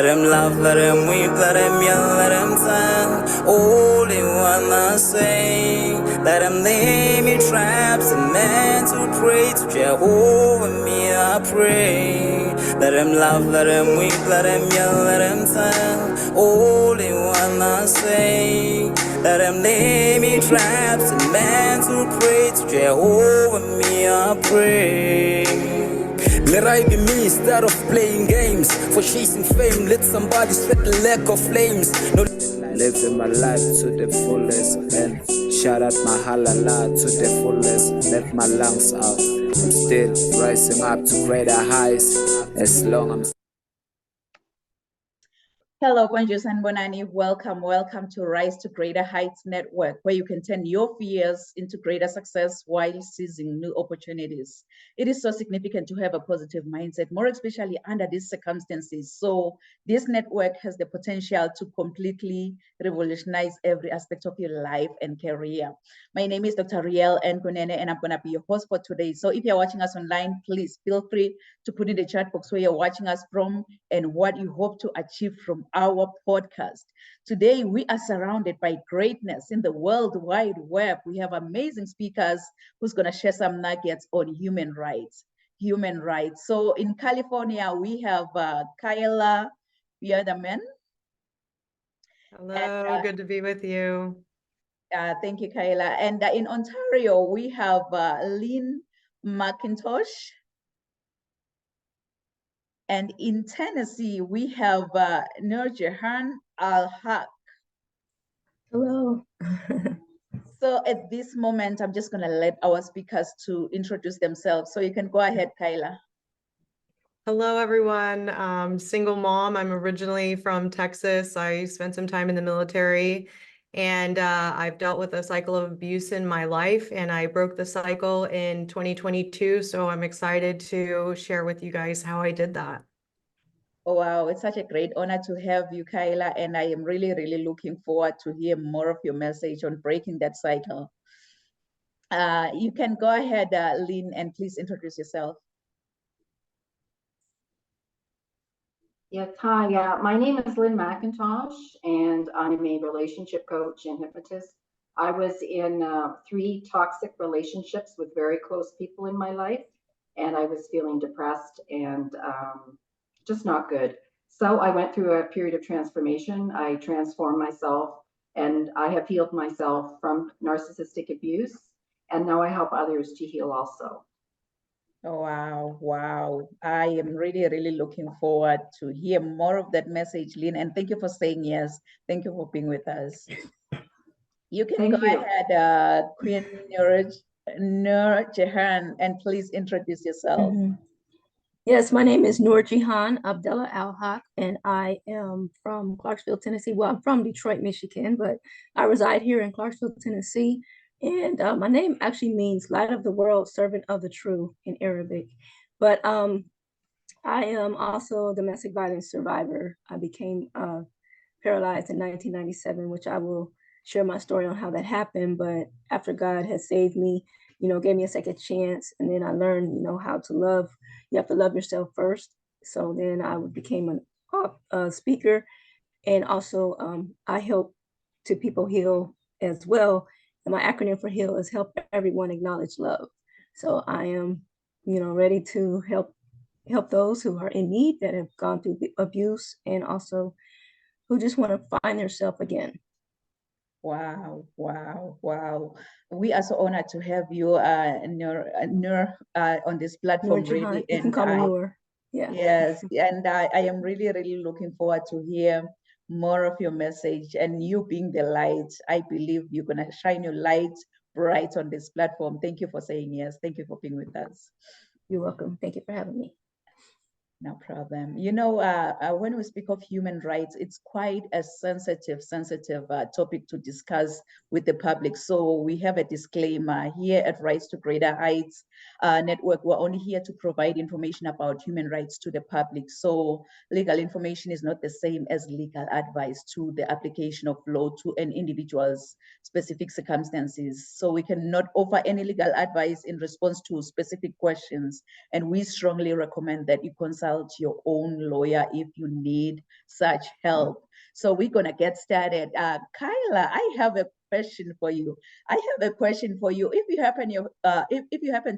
Let him laugh, let him weep, let him yell, let him tell. All they wanna say. Let him lay me traps and men to pray to Jehovah, me I pray. Let him laugh, let him weep, let him yell, let him tell. All they wanna say. Let him lay me traps and men to pray to Jehovah, me I pray. Let I be me instead of playing games. For chasing fame, let somebody set the lack of flames. No, living my life to the fullest and shout out my halala to the fullest. Let my lungs out. I'm still rising up to greater heights as long as Hello, Kwanjus and Bonani. Welcome to Rise to Greater Heights Network, where you can turn your fears into greater success while seizing new opportunities. It is so significant to have a positive mindset, more especially under these circumstances. So this network has the potential to completely revolutionize every aspect of your life and career. My name is Dr. Riel Nkunene, and I'm going to be your host for today. So if you're watching us online, please feel free to put in the chat box where you're watching us from and what you hope to achieve from our podcast. Today, we are surrounded by greatness in the World Wide Web. We have amazing speakers who's going to share some nuggets on human rights. So in California, we have Kyla Bierdaman. Hello, good to be with you. Thank you, Kyla. And in Ontario, we have Lynn McIntosh. And in Tennessee, we have Nurjahan Al-Haq. Hello. So at this moment, I'm just going to let our speakers to introduce themselves. So you can go ahead, Kyla. Hello, everyone. Single mom. I'm originally from Texas. I spent some time in the military, and I've dealt with a cycle of abuse in my life, and I broke the cycle in 2022. So I'm excited to share with you guys how I did that. Oh, wow. It's such a great honor to have you, Kyla. And I am really, really looking forward to hear more of your message on breaking that cycle. You can go ahead, Lynn, and please introduce yourself. Yes, hi. My name is Lynn McIntosh, and I'm a relationship coach and hypnotist. I was in 3 toxic relationships with very close people in my life, and I was feeling depressed and just not good. So I went through a period of transformation. I transformed myself, and I have healed myself from narcissistic abuse, and now I help others to heal also. Oh, wow. I am really, really looking forward to hear more of that message, Lynn. And thank you for saying yes. Thank you for being with us. You can go ahead, Queen Nur Jahan, and please introduce yourself. Yes, my name is Nur Jihan Abdullah Al-Haq, and I am from Clarksville, Tennessee. Well, I'm from Detroit, Michigan, but I reside here in Clarksville, Tennessee. And my name actually means light of the world, servant of the true in Arabic. But I am also a domestic violence survivor. I became paralyzed in 1997, which I will share my story on how that happened. But after God has saved me, gave me a second chance, and then I learned, how to love. You have to love yourself first. So then I became a speaker, and also I help to people heal as well. And my acronym for HEAL is help everyone acknowledge love. So I am, ready to help those who are in need, that have gone through abuse, and also who just want to find themselves again. Wow. We are so honored to have you, Nur, on this platform. Nur Jahan, you can call me Nur. Yeah. Yes, and I am really, really looking forward to hear more of your message, and you being the light. I believe you're going to shine your light bright on this platform. Thank you for saying yes. Thank you for being with us. You're welcome. Thank you for having me. No problem. When we speak of human rights, it's quite a sensitive topic to discuss with the public. So we have a disclaimer here at Rise to Greater Heights Network. We're only here to provide information about human rights to the public. So legal information is not the same as legal advice to the application of law to an individual's specific circumstances. So we cannot offer any legal advice in response to specific questions. And we strongly recommend that you consult consult your own lawyer if you need such help. So we're gonna get started. Kyla, I have a question for you. If you happen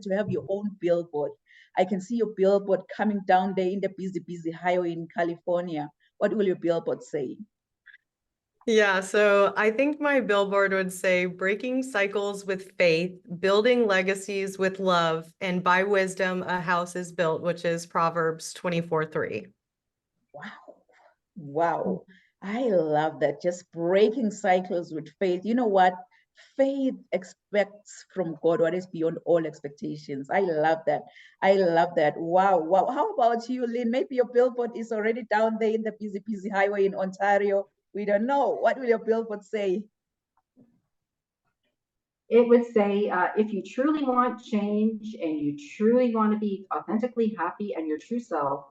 to have your own billboard, I can see your billboard coming down there in the busy highway in California. What will your billboard say? Yeah, so I think my billboard would say breaking cycles with faith, building legacies with love, and by wisdom a house is built, which is Proverbs 24:3. Wow. Wow. I love that. Just breaking cycles with faith. You know what? Faith expects from God what is beyond all expectations. I love that. I love that. Wow. Wow. How about you, Lynn? Maybe your billboard is already down there in the busy highway in Ontario. We don't know. What will your billboard say? It would say, if you truly want change and you truly want to be authentically happy and your true self,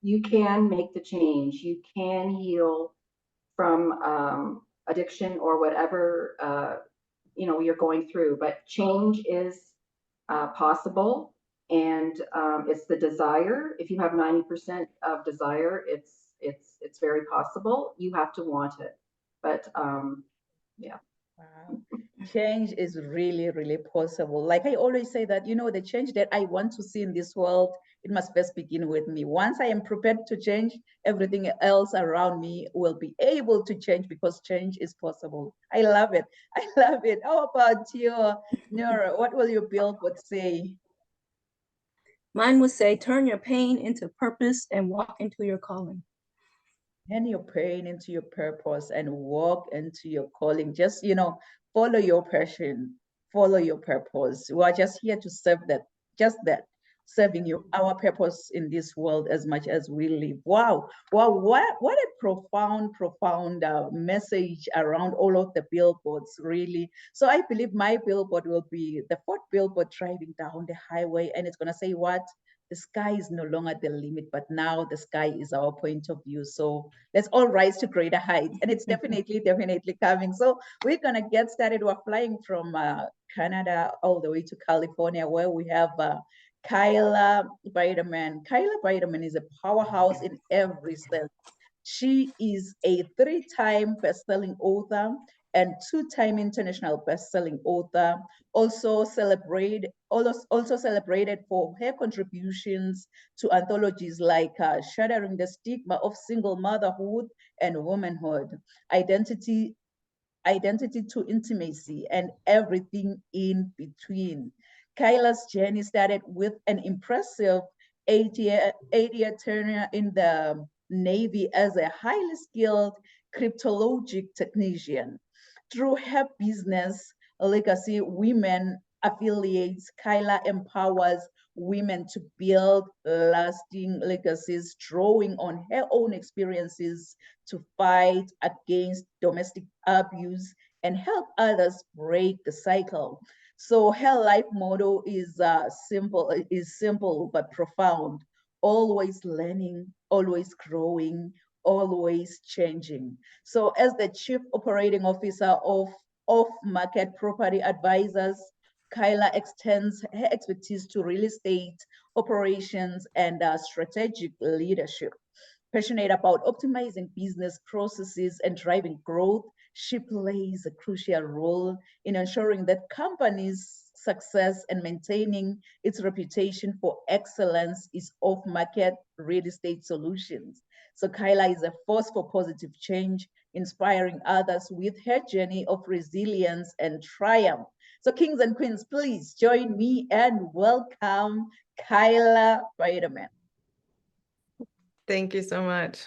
you can make the change. You can heal from addiction or whatever you're going through. But change is possible, and it's the desire. If you have 90% of desire, it's very possible. You have to want it. But yeah. Wow. Change is really, really possible. Like I always say that, the change that I want to see in this world, it must first begin with me. Once I am prepared to change, everything else around me will be able to change because change is possible. I love it. I love it. How about you, Nora? What will your billboard say? Mine would say, turn your pain into purpose and walk into your calling. Turn your pain into your purpose and walk into your calling. Just, follow your passion, follow your purpose. We are just here to serve that, just that, serving our purpose in this world as much as we live. Wow, wow, what a profound message around all of the billboards, really. So I believe my billboard will be the fourth billboard driving down the highway, and it's gonna say what? The sky is no longer the limit, but now the sky is our point of view. So let's all rise to greater heights. And it's definitely coming. So we're going to get started. We're flying from Canada all the way to California, where we have Kyla Biderman. Kyla Biderman is a powerhouse in every sense. She is a 3-time best-selling author and 2-time international best-selling author, also celebrated for her contributions to anthologies like Shattering the Stigma of Single Motherhood and Womanhood, Identity to Intimacy, and Everything in Between. Kyla's journey started with an impressive 8-year tenure in the Navy as a highly skilled cryptologic technician. Through her business, Legacy Women affiliates, Kyla empowers women to build lasting legacies, drawing on her own experiences to fight against domestic abuse and help others break the cycle. So her life motto is simple but profound: always learning, always growing, always changing. So as the Chief Operating Officer of Off-Market Property Advisors, Kyla extends her expertise to real estate operations and strategic leadership. Passionate about optimizing business processes and driving growth, she plays a crucial role in ensuring that companies' success and maintaining its reputation for excellence is off-market real estate solutions. So Kyla is a force for positive change, inspiring others with her journey of resilience and triumph. So kings and queens, please join me and welcome Kyla Biderman. Thank you so much.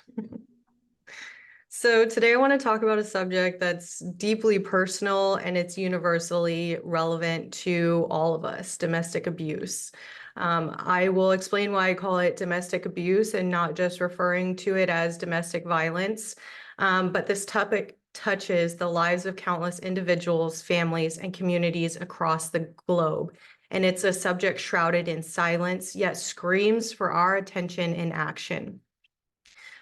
So today I want to talk about a subject that's deeply personal and it's universally relevant to all of us: domestic abuse. I will explain why I call it domestic abuse and not just referring to it as domestic violence. But this topic touches the lives of countless individuals, families, and communities across the globe. And it's a subject shrouded in silence, yet screams for our attention and action.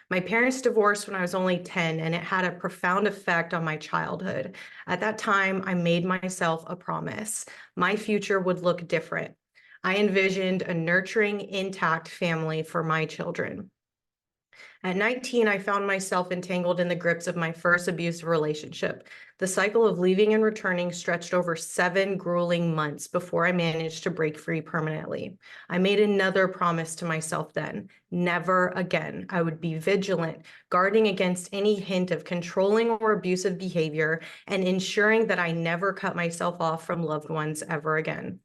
My parents divorced when I was only 10, and it had a profound effect on my childhood. At that time, I made myself a promise. My future would look different. I envisioned a nurturing, intact family for my children. At 19, I found myself entangled in the grips of my first abusive relationship. The cycle of leaving and returning stretched over 7 grueling months before I managed to break free permanently. I made another promise to myself then: never again. I would be vigilant, guarding against any hint of controlling or abusive behavior, and ensuring that I never cut myself off from loved ones ever again.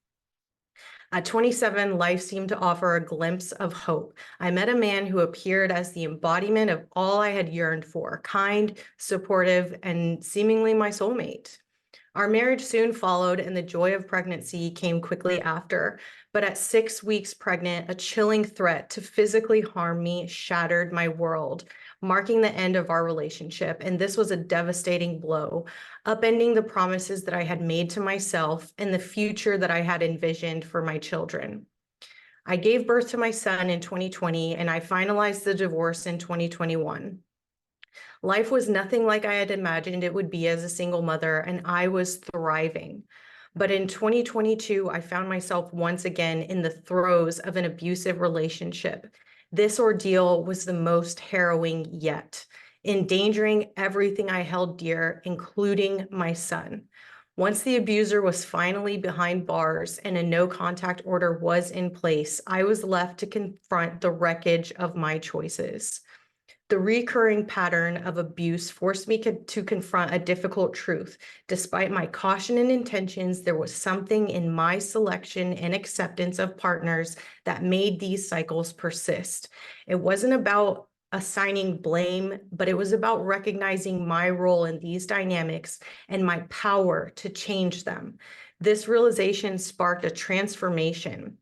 At 27, life seemed to offer a glimpse of hope. I met a man who appeared as the embodiment of all I had yearned for: kind, supportive, and seemingly my soulmate. Our marriage soon followed, and the joy of pregnancy came quickly after. But at 6 weeks pregnant, a chilling threat to physically harm me shattered my world, marking the end of our relationship. And this was a devastating blow, upending the promises that I had made to myself and the future that I had envisioned for my children. I gave birth to my son in 2020, and I finalized the divorce in 2021. Life was nothing like I had imagined it would be as a single mother, and I was thriving. But in 2022, I found myself once again in the throes of an abusive relationship. This ordeal was the most harrowing yet, endangering everything I held dear, including my son. Once the abuser was finally behind bars and a no-contact order was in place, I was left to confront the wreckage of my choices. The recurring pattern of abuse forced me to confront a difficult truth. Despite my caution and intentions, there was something in my selection and acceptance of partners that made these cycles persist. It wasn't about assigning blame, but it was about recognizing my role in these dynamics and my power to change them. This realization sparked a transformation.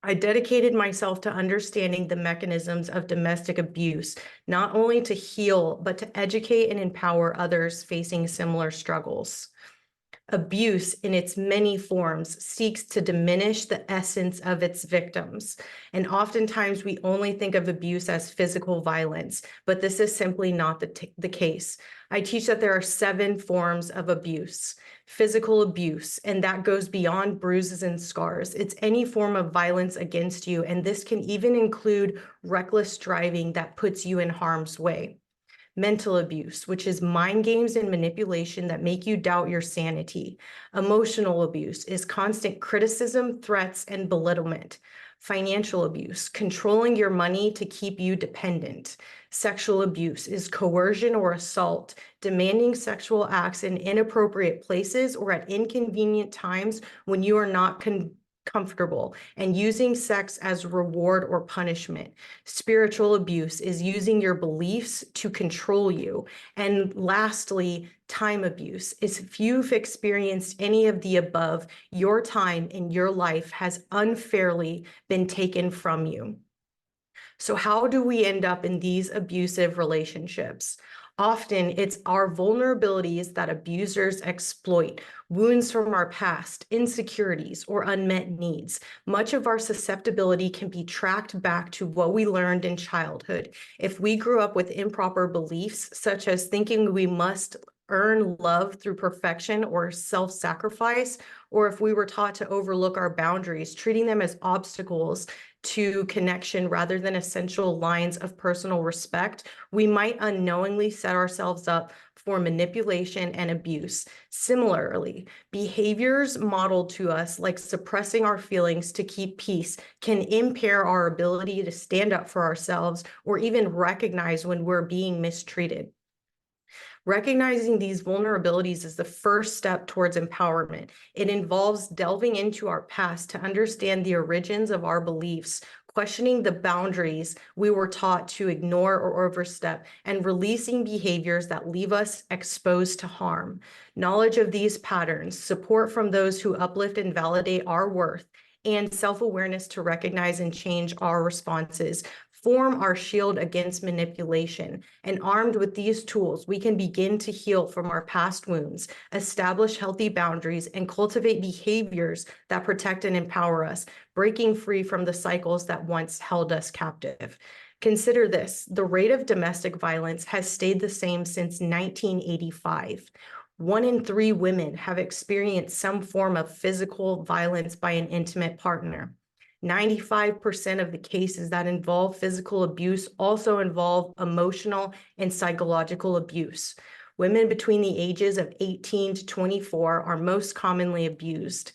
I dedicated myself to understanding the mechanisms of domestic abuse, not only to heal, but to educate and empower others facing similar struggles. Abuse in its many forms seeks to diminish the essence of its victims. And oftentimes we only think of abuse as physical violence, but this is simply not the case. I teach that there are 7 forms of abuse. Physical abuse, and that goes beyond bruises and scars. It's any form of violence against you, and this can even include reckless driving that puts you in harm's way. Mental abuse, which is mind games and manipulation that make you doubt your sanity. Emotional abuse is constant criticism, threats, and belittlement. Financial abuse, controlling your money to keep you dependent. Sexual abuse is coercion or assault, demanding sexual acts in inappropriate places or at inconvenient times when you are not comfortable, and using sex as reward or punishment. Spiritual abuse is using your beliefs to control you. And lastly, time abuse is if you've experienced any of the above, your time in your life has unfairly been taken from you. So how do we end up in these abusive relationships? Often it's our vulnerabilities that abusers exploit, wounds from our past, insecurities, or unmet needs. Much of our susceptibility can be tracked back to what we learned in childhood. If we grew up with improper beliefs, such as thinking we must earn love through perfection or self-sacrifice, or if we were taught to overlook our boundaries, treating them as obstacles to connection rather than essential lines of personal respect, we might unknowingly set ourselves up for manipulation and abuse. Similarly, behaviors modeled to us, like suppressing our feelings to keep peace, can impair our ability to stand up for ourselves or even recognize when we're being mistreated. Recognizing these vulnerabilities is the first step towards empowerment. It involves delving into our past to understand the origins of our beliefs, questioning the boundaries we were taught to ignore or overstep, and releasing behaviors that leave us exposed to harm. Knowledge of these patterns, support from those who uplift and validate our worth, and self-awareness to recognize and change our responses form our shield against manipulation. And armed with these tools, we can begin to heal from our past wounds, establish healthy boundaries, and cultivate behaviors that protect and empower us, breaking free from the cycles that once held us captive. Consider this: the rate of domestic violence has stayed the same since 1985. 1 in 3 women have experienced some form of physical violence by an intimate partner. 95% of the cases that involve physical abuse also involve emotional and psychological abuse. Women between the ages of 18 to 24 are most commonly abused.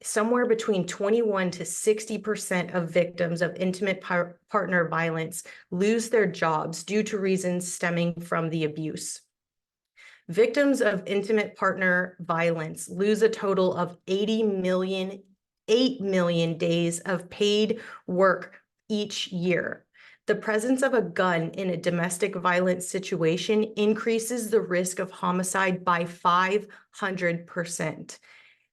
Somewhere between 21 to 60% of victims of intimate partner violence lose their jobs due to reasons stemming from the abuse. Victims of intimate partner violence lose a total of 8 million days of paid work each year. The presence of a gun in a domestic violence situation increases the risk of homicide by 500%.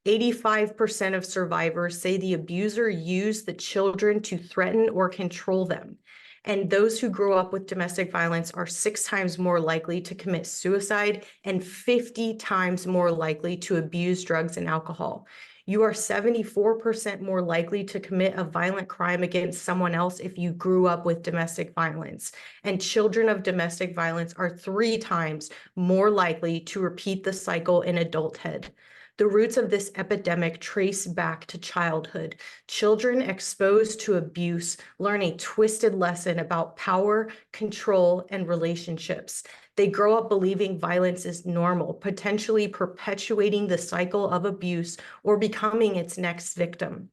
85% of survivors say the abuser used the children to threaten or control them. And those who grow up with domestic violence are 6 times more likely to commit suicide and 50 times more likely to abuse drugs and alcohol. You are 74% more likely to commit a violent crime against someone else if you grew up with domestic violence. And children of domestic violence are 3 times more likely to repeat the cycle in adulthood. The roots of this epidemic trace back to childhood. Children exposed to abuse learn a twisted lesson about power, control, and relationships. They grow up believing violence is normal, potentially perpetuating the cycle of abuse or becoming its next victim.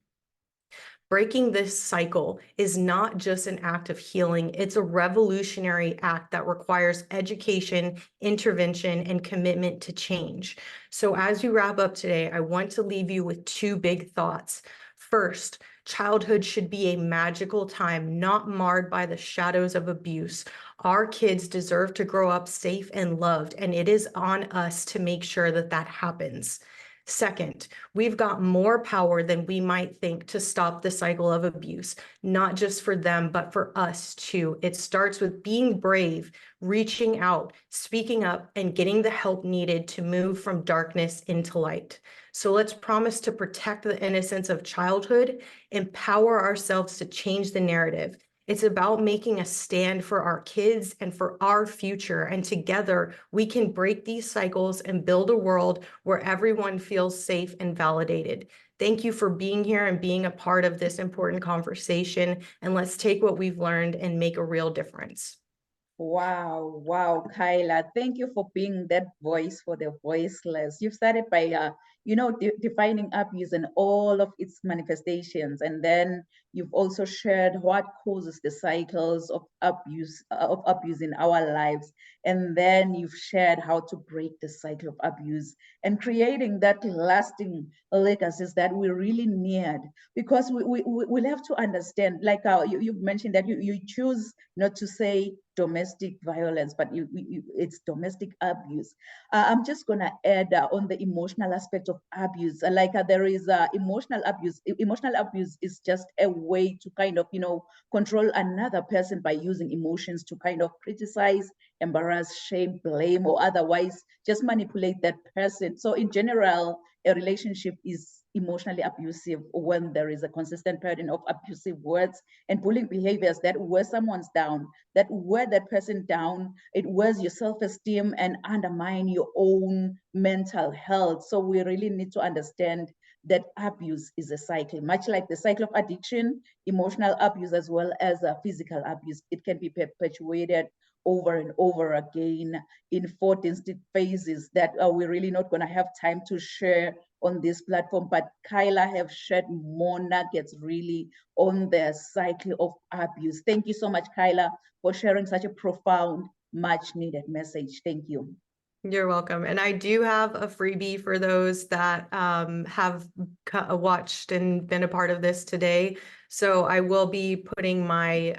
Breaking this cycle is not just an act of healing, it's a revolutionary act that requires education, intervention, and commitment to change. So as you wrap up today, I want to leave you with 2 big thoughts. First, childhood should be a magical time, not marred by the shadows of abuse. Our kids deserve to grow up safe and loved, and it is on us to make sure that that happens. Second, we've got more power than we might think to stop the cycle of abuse, not just for them, but for us too. It starts with being brave, reaching out, speaking up, and getting the help needed to move from darkness into light. So let's promise to protect the innocence of childhood, empower ourselves to change the narrative. It's about making a stand for our kids and for our future. And together we can break these cycles and build a world where everyone feels safe and validated. Thank you for being here and being a part of this important conversation. And let's take what we've learned and make a real difference. Wow, wow, Kyla, thank you for being that voice for the voiceless. You've started by, defining abuse and all of its manifestations, and then you've also shared what causes the cycles of abuse in our lives, and then you've shared how to break the cycle of abuse and creating that lasting legacies that we really need, because we'll have to understand, like you've mentioned that you choose not to say domestic violence, but it's domestic abuse. I'm just gonna add on the emotional aspect of abuse. There is emotional abuse. Emotional abuse is just a way to kind of, control another person by using emotions to kind of criticize, embarrass, shame, blame, or otherwise just manipulate that person. So in general, a relationship is emotionally abusive when there is a consistent pattern of abusive words and bullying behaviors that wear someone's down, that wear that person down. It wears your self-esteem and undermine your own mental health. So we really need to understand that abuse is a cycle, much like the cycle of addiction, emotional abuse, as well as physical abuse. It can be perpetuated over and over again in 4 distinct phases that we're really not going to have time to share on this platform, but Kyla have shared more nuggets really on the cycle of abuse. Thank you so much, Kyla, for sharing such a profound, much needed message. Thank you. You're welcome. And I do have a freebie for those that have watched and been a part of this today. So I will be putting my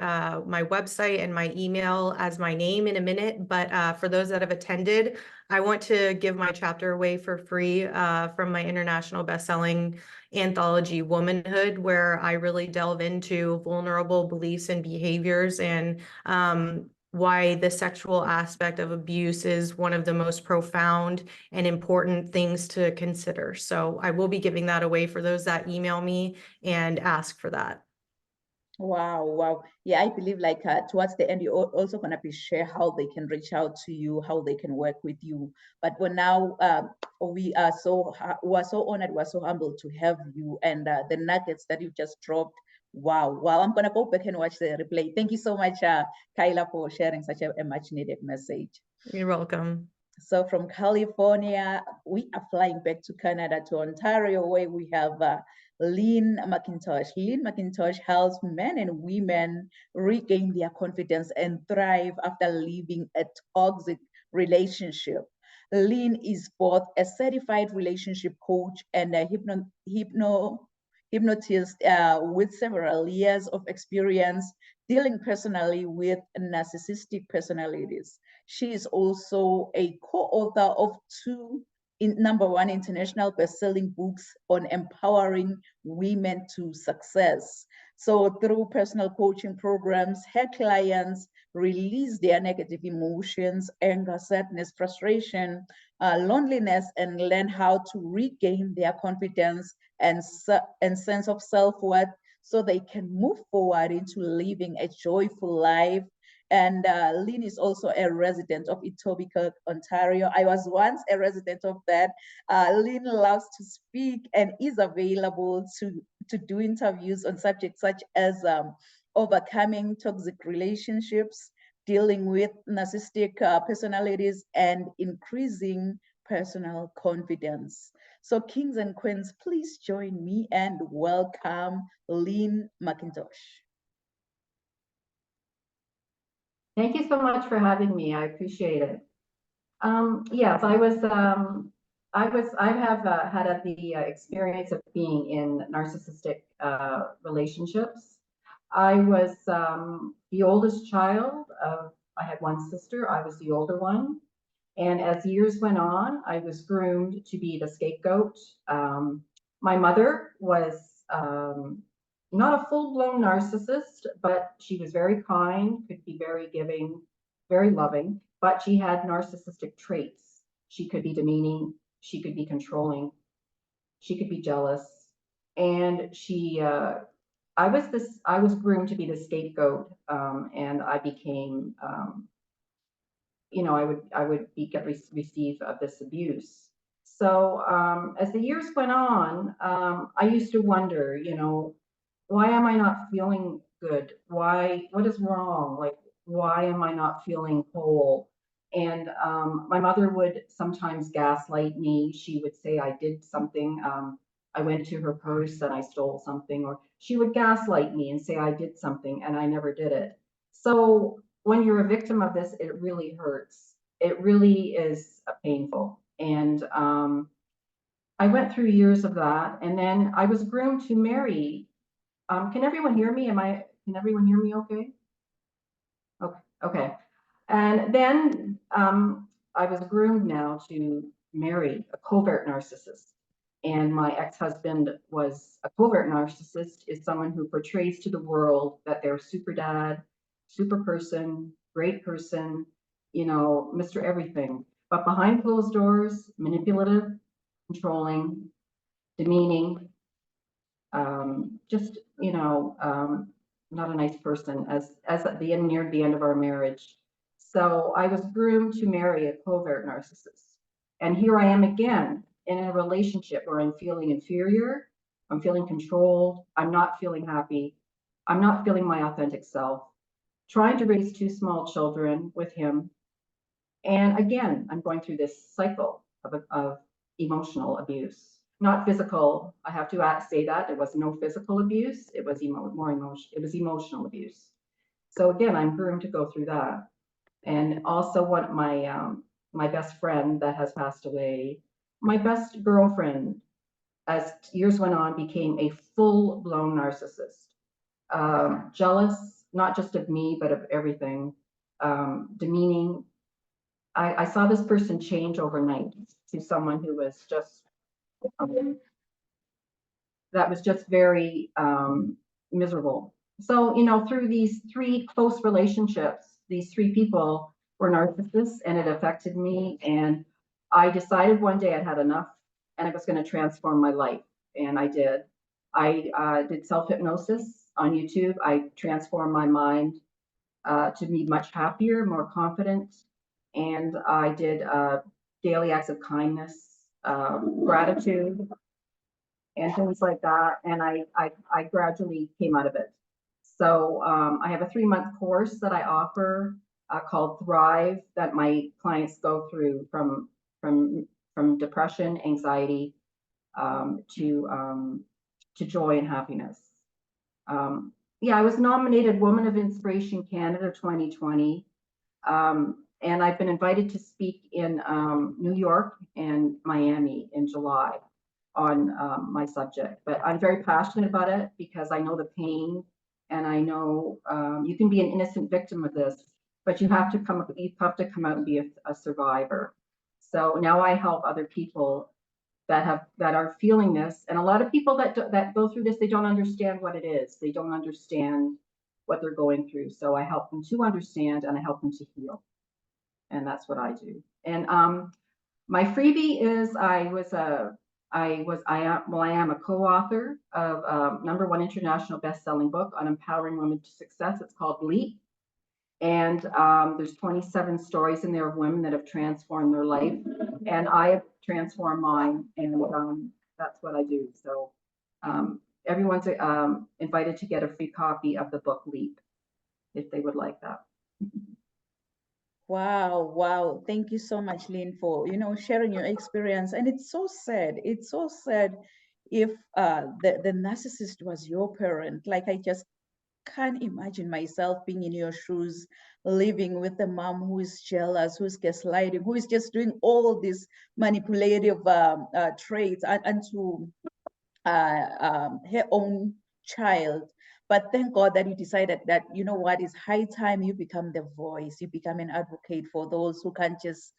my website and my email as my name in a minute. But for those that have attended, I want to give my chapter away for free from my international bestselling anthology, Womanhood, where I really delve into vulnerable beliefs and behaviors and why the sexual aspect of abuse is one of the most profound and important things to consider. So I will be giving that away for those that email me and ask for that. Wow, wow. Yeah, I believe towards the end, you're also going to be share how they can reach out to you, how they can work with you. But for now, we are so honored, we're so humbled to have you, and the nuggets that you just dropped Wow, I'm gonna go back and watch the replay. Thank you so much, Kyla, for sharing such a much needed message. You're welcome. So from California, we are flying back to Canada, to Ontario, where we have Lynn McIntosh. Lynn McIntosh helps men and women regain their confidence and thrive after leaving a toxic relationship. Lynn is both a certified relationship coach and a hypnotist with several years of experience dealing personally with narcissistic personalities. She is also a co-author of two #1 international best-selling books on empowering women to success. So through personal coaching programs, her clients release their negative emotions, anger, sadness, frustration, loneliness, and learn how to regain their confidence and sense of self-worth so they can move forward into living a joyful life. And Lynn is also a resident of Etobicoke, Ontario. I was once a resident of that. Lynn loves to speak and is available to do interviews on subjects such as overcoming toxic relationships, dealing with narcissistic personalities, and increasing personal confidence. So kings and queens, please join me and welcome Lynn McIntosh. Thank you so much for having me. I appreciate it. Yes, I have had the experience of being in narcissistic relationships. I was the oldest child of, I had one sister, I was the older one. And as years went on, I was groomed to be the scapegoat. My mother was not a full-blown narcissist, but she was very kind, could be very giving, very loving, but she had narcissistic traits. She could be demeaning, she could be controlling, she could be jealous. And I was groomed to be the scapegoat, and I became, I would receive this abuse. So as the years went on, I used to wonder, why am I not feeling good? What is wrong? Like, why am I not feeling whole? And my mother would sometimes gaslight me. She would say I did something. I went to her purse and I stole something, or she would gaslight me and say I did something and I never did it. So when you're a victim of this, it really hurts. It really is painful. And I went through years of that. And then I was groomed to marry. Can everyone hear me? Can everyone hear me okay? Okay. And then I was groomed now to marry a covert narcissist. And my ex-husband was a covert narcissist, is someone who portrays to the world that they're super dad, super person, great person, Mr. Everything. But behind closed doors, manipulative, controlling, demeaning, just, not a nice person as at near the end of our marriage. So I was groomed to marry a covert narcissist. And here I am again in a relationship where I'm feeling inferior, I'm feeling controlled, I'm not feeling happy, I'm not feeling my authentic self, trying to raise 2 small children with him. And again, I'm going through this cycle of emotional abuse. Not physical, I have to say that there was no physical abuse, it was emotional abuse. So again, I'm groomed to go through that. And also one of my best friend that has passed away, my best girlfriend, as years went on, became a full-blown narcissist. Jealous, not just of me, but of everything. Demeaning. I saw this person change overnight to someone who was just that was just very miserable. So, through these 3 close relationships, these 3 people were narcissists, and it affected me. And I decided one day I'd had enough and I was going to transform my life. And I did. I did self-hypnosis on YouTube. I transformed my mind to be much happier, more confident. And I did daily acts of kindness, gratitude. and things like that. And I gradually came out of it. So I have a 3-month course that I offer called Thrive that my clients go through from depression, anxiety, to joy and happiness. Yeah, I was nominated Woman of Inspiration Canada 2020. And I've been invited to speak in New York and Miami in July on my subject. But I'm very passionate about it because I know the pain, and I know you can be an innocent victim of this, but you have to come out and be a survivor. So now I help other people that are feeling this, and a lot of people that go through this, they don't understand what it is. They don't understand what they're going through. So I help them to understand, and I help them to heal. And that's what I do. And my freebie is I am a co-author of #1 international best-selling book on empowering women to success. It's called Leap. And there's 27 stories in there of women that have transformed their life. And I have transformed mine, and that's what I do. So everyone's invited to get a free copy of the book Leap, if they would like that. Wow, wow. Thank you so much, Lynn, for, sharing your experience. And it's so sad. It's so sad if the narcissist was your parent. Like, I just can't imagine myself being in your shoes, living with a mom who is jealous, who's gaslighting, who is just doing all these manipulative traits onto her own child. But thank God that you decided that, you know what, it's high time you become the voice, you become an advocate for those who can't just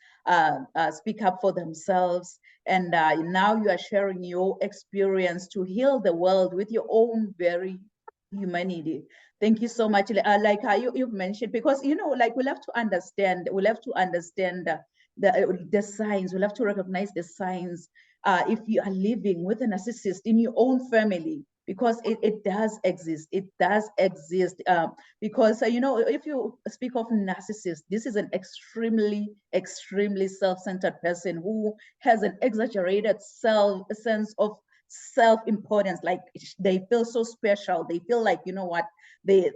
speak up for themselves. And now you are sharing your experience to heal the world with your own very humanity. Thank you so much. Like you've mentioned, because, like we'll have to understand the signs, we'll have to recognize the signs if you are living with a narcissist in your own family, because it does exist. It does exist because, if you speak of narcissist, this is an extremely, extremely self-centered person who has an exaggerated sense of self-importance. Like, they feel so special. They feel like, you know what, they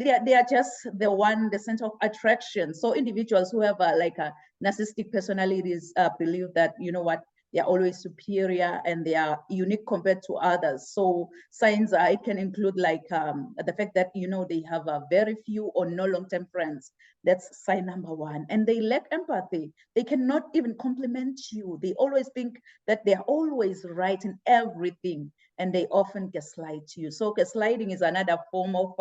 are just the center of attraction. So individuals who have like a narcissistic personalities believe that, you know what, they are always superior and they are unique compared to others. So signs I can include like the fact that, they have very few or no long-term friends. That's sign number one. And they lack empathy. They cannot even compliment you. They always think that they're always right in everything, and they often gaslight you. So gaslighting is another form of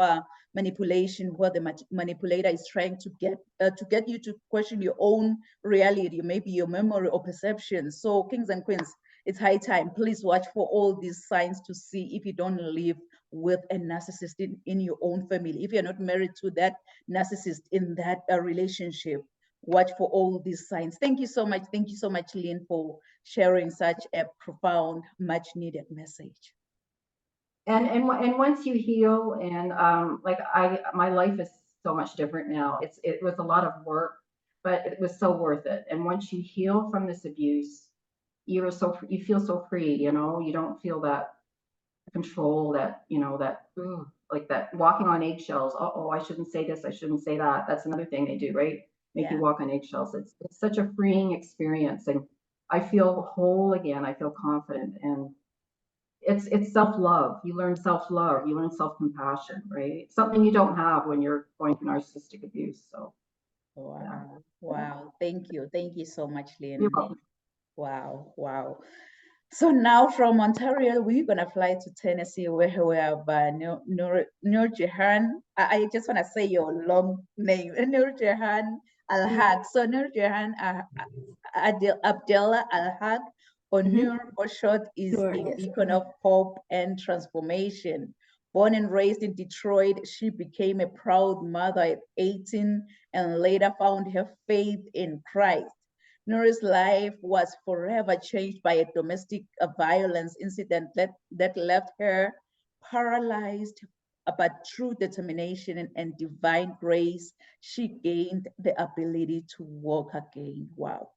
manipulation, where the manipulator is trying to get you to question your own reality, maybe your memory or perception. So kings and queens, it's high time. Please watch for all these signs to see if you don't live with a narcissist in your own family. If you're not married to that narcissist in that relationship, watch for all these signs. Thank you so much. Thank you so much, Lynn, for sharing such a profound, much needed message. And once you heal, and like my life is so much different now. It was a lot of work, but it was so worth it. And once you heal from this abuse, you feel so free. You don't feel that control, that like that walking on eggshells. Oh, I shouldn't say this, I shouldn't say that. That's another thing they do, right? Make you walk on eggshells. It's such a freeing experience, and I feel whole again. I feel confident, and it's self-love. You learn self-love, you learn self-compassion, right? Something you don't have when you're going through narcissistic abuse. So Wow. Thank you so much, Lynn. you're welcome. Wow. So now from Ontario, we're gonna fly to Tennessee, where we have Noorjahan. I just wanna say your long name, Noorjahan Al-Haq. So Noorjahan Abdallah Al-Haq, or Noor for short, is Sure, a yes. beacon of hope and transformation. Born and raised in Detroit, she became a proud mother at 18 and later found her faith in Christ. Noor's life was forever changed by a domestic violence incident that left her paralyzed, but through determination and divine grace, she gained the ability to walk again. Wow.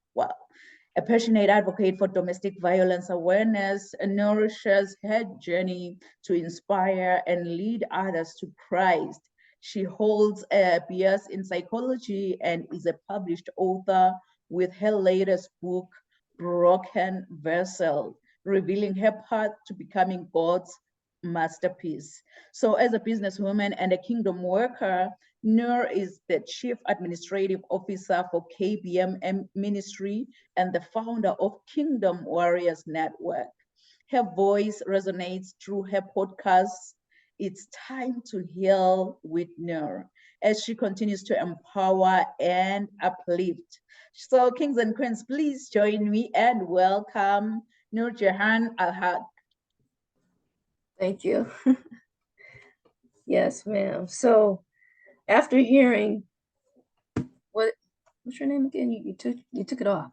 A passionate advocate for domestic violence awareness, nourishes her journey to inspire and lead others to Christ. She holds a BS in psychology and is a published author with her latest book, Broken Vessel, revealing her path to becoming God's masterpiece. So as a businesswoman and a kingdom worker, Noor is the Chief Administrative Officer for KBM Ministry and the founder of Kingdom Warriors Network. Her voice resonates through her podcasts. It's time to heal with Noor as she continues to empower and uplift. So kings and queens, please join me and welcome Noor Jahan Al-Haq. Thank you. Yes, ma'am. So after hearing what's your name again? You took it off.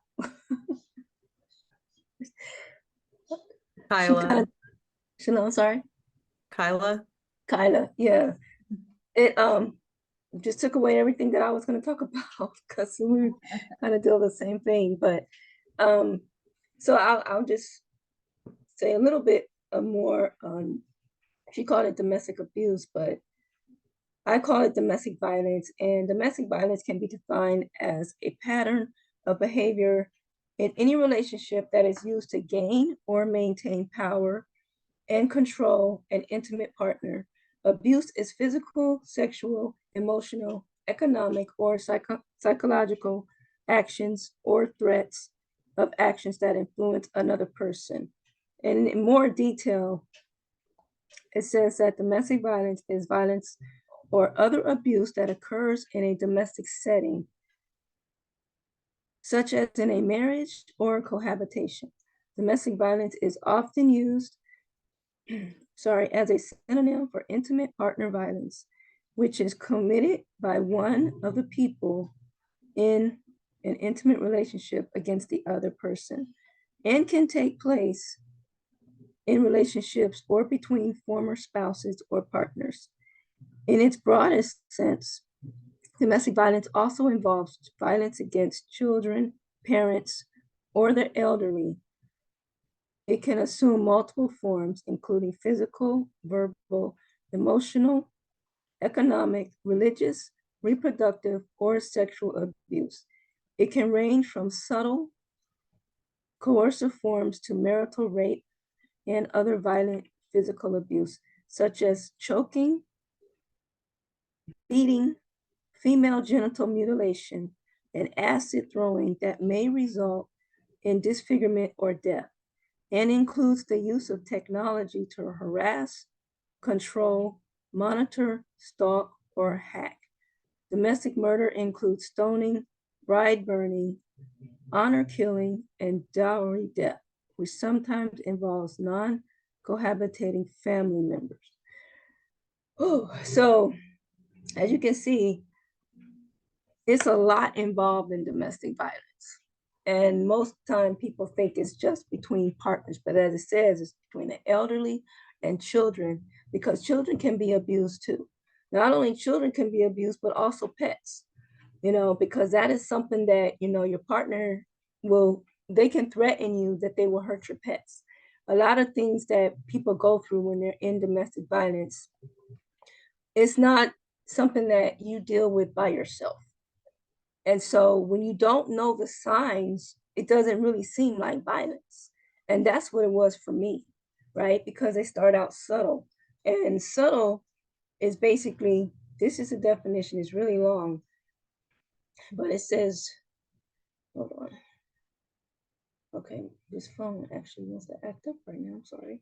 Kyla. I'm sorry. Kyla. Kyla, yeah. It just took away everything that I was going to talk about because we kind of do the same thing. But so I'll just say a little bit more on. She called it domestic abuse, but I call it domestic violence. And domestic violence can be defined as a pattern of behavior in any relationship that is used to gain or maintain power and control an intimate partner. Abuse is physical, sexual, emotional, economic, or psychological actions or threats of actions that influence another person. And in more detail, it says that domestic violence is violence or other abuse that occurs in a domestic setting, such as in a marriage or cohabitation. Domestic violence is often used as a synonym for intimate partner violence, which is committed by one of the people in an intimate relationship against the other person, and can take place in relationships or between former spouses or partners. In its broadest sense, domestic violence also involves violence against children, parents, or the elderly. It can assume multiple forms, including physical, verbal, emotional, economic, religious, reproductive, or sexual abuse. It can range from subtle, coercive forms to marital rape and other violent physical abuse, such as choking, beating, female genital mutilation, and acid throwing that may result in disfigurement or death, and includes the use of technology to harass, control, monitor, stalk, or hack. Domestic murder includes stoning, bride burning, honor killing, and dowry death, which sometimes involves non-cohabitating family members. So as you can see, it's a lot involved in domestic violence. And most time people think it's just between partners, but as it says, it's between the elderly and children, because children can be abused too. Not only children can be abused, but also pets, because that is something that, your partner they can threaten you that they will hurt your pets. A lot of things that people go through when they're in domestic violence, it's not something that you deal with by yourself. And so when you don't know the signs, it doesn't really seem like violence. And that's what it was for me, right? Because they start out subtle. And subtle is basically, this is a definition, it's really long, but it says, hold on. Okay, this phone actually wants to act up right now, I'm sorry.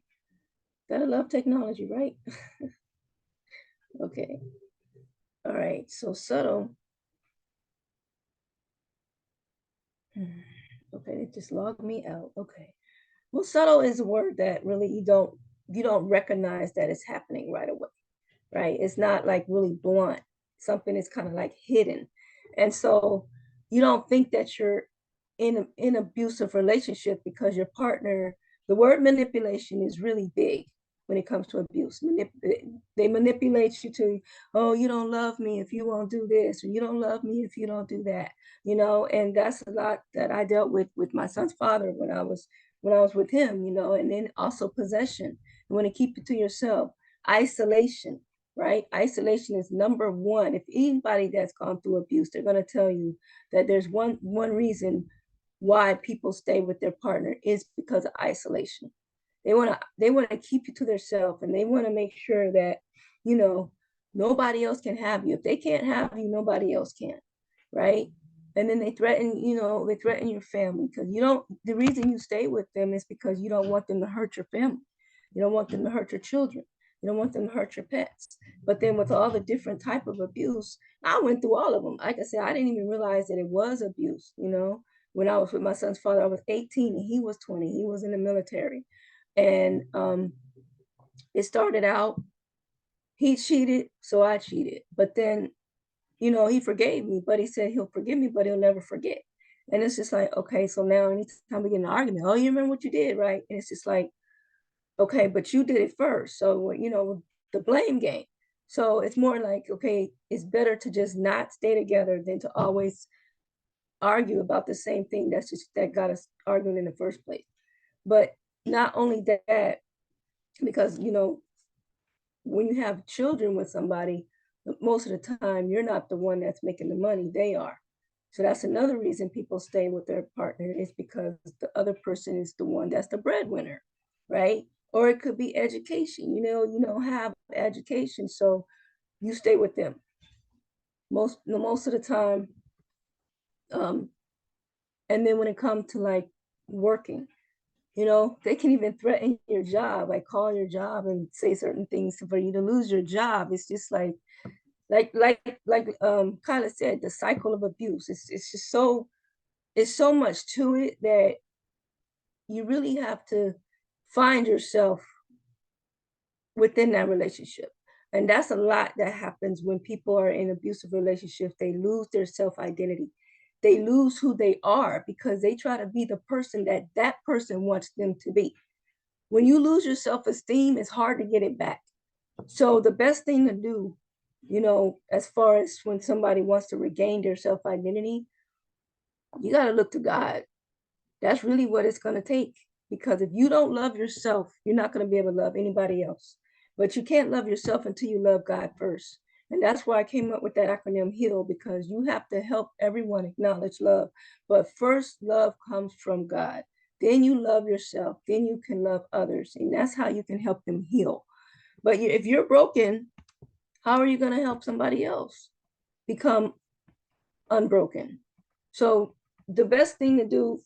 Gotta love technology, right? Okay, all right, so subtle. Okay, it just logged me out. Okay. Well, subtle is a word that really you don't recognize that it's happening right away, right? It's not like really blunt. Something is kind of like hidden. And so you don't think that you're in an abusive relationship because your partner, the word manipulation is really big when it comes to abuse. They manipulate you to, oh, you don't love me if you won't do this, or you don't love me if you don't do that, you know. And that's a lot that I dealt with my son's father when I was with him, you know. And then also possession. You want to keep it to yourself. Isolation, right? Isolation is number one. If anybody that's gone through abuse, they're going to tell you that there's one reason why people stay with their partner is because of isolation. They want to keep you to themselves, and they want to make sure that, you know, nobody else can have you. If they can't have you, nobody else can, right? And then they threaten, you know, they threaten your family, because you don't, the reason you stay with them is because you don't want them to hurt your family. You don't want them to hurt your children. You don't want them to hurt your pets. But then with all the different type of abuse, I went through all of them. Like I said, I didn't even realize that it was abuse, you know. When I was with my son's father, I was 18 and he was 20. He was in the military. And it started out, he cheated, so I cheated. But then, you know, he forgave me, but he said he'll forgive me, but he'll never forget. And it's just like, okay, so now anytime we get in an argument, oh, you remember what you did, right? And it's just like, okay, but you did it first. So, you know, the blame game. So it's more like, okay, it's better to just not stay together than to always argue about the same thing that got us arguing in the first place. But not only that, because, you know, when you have children with somebody, most of the time, you're not the one that's making the money, they are. So that's another reason people stay with their partner, is because the other person is the one that's the breadwinner, right? Or it could be education, you know, have education, so you stay with them. Most of the time. And then when it comes to like working, you know, they can even threaten your job, like call your job and say certain things for you to lose your job. It's just like Kyla said, the cycle of abuse. It's just so, it's so much to it that you really have to find yourself within that relationship. And that's a lot that happens when people are in abusive relationships. They lose their self-identity. They lose who they are because they try to be the person that person wants them to be. When you lose your self-esteem, it's hard to get it back. So the best thing to do, you know, as far as when somebody wants to regain their self-identity, you got to look to God. That's really what it's going to take. Because if you don't love yourself, you're not going to be able to love anybody else. But you can't love yourself until you love God first. And that's why I came up with that acronym HEAL, because you have to help everyone acknowledge love. But first, love comes from God. Then you love yourself. Then you can love others. And that's how you can help them heal. But if you're broken, how are you going to help somebody else become unbroken? So the best thing to do,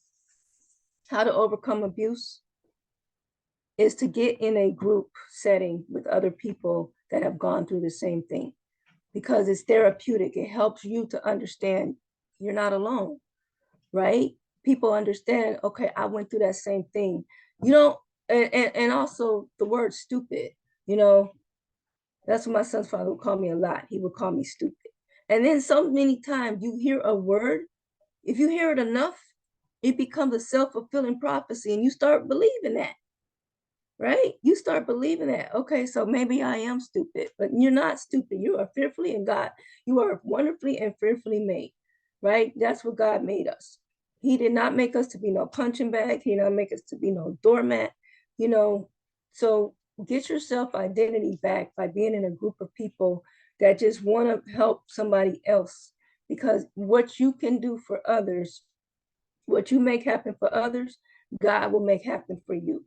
how to overcome abuse, is to get in a group setting with other people that have gone through the same thing, because it's therapeutic. It helps you to understand you're not alone, right? People understand, okay, I went through that same thing. You know, and also the word stupid, you know, that's what my son's father would call me a lot. He would call me stupid. And then so many times you hear a word, if you hear it enough, it becomes a self-fulfilling prophecy and you start believing that. Right? You start believing that, okay, so maybe I am stupid, but you're not stupid. You are fearfully and God, you are wonderfully and fearfully made, right? That's what God made us. He did not make us to be no punching bag. He did not make us to be no doormat, you know. So get your self-identity back by being in a group of people that just want to help somebody else, because what you can do for others, what you make happen for others, God will make happen for you.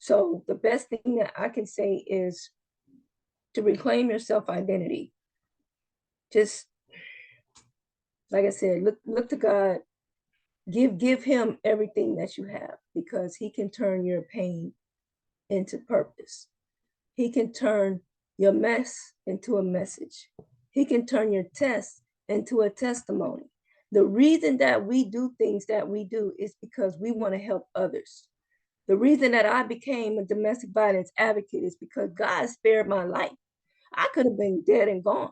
So the best thing that I can say is to reclaim your self-identity. Just like I said, look to God. Give him everything that you have, because he can turn your pain into purpose. He can turn your mess into a message. He can turn your test into a testimony. The reason that we do things that we do is because we want to help others. The reason that I became a domestic violence advocate is because God spared my life. I could have been dead and gone,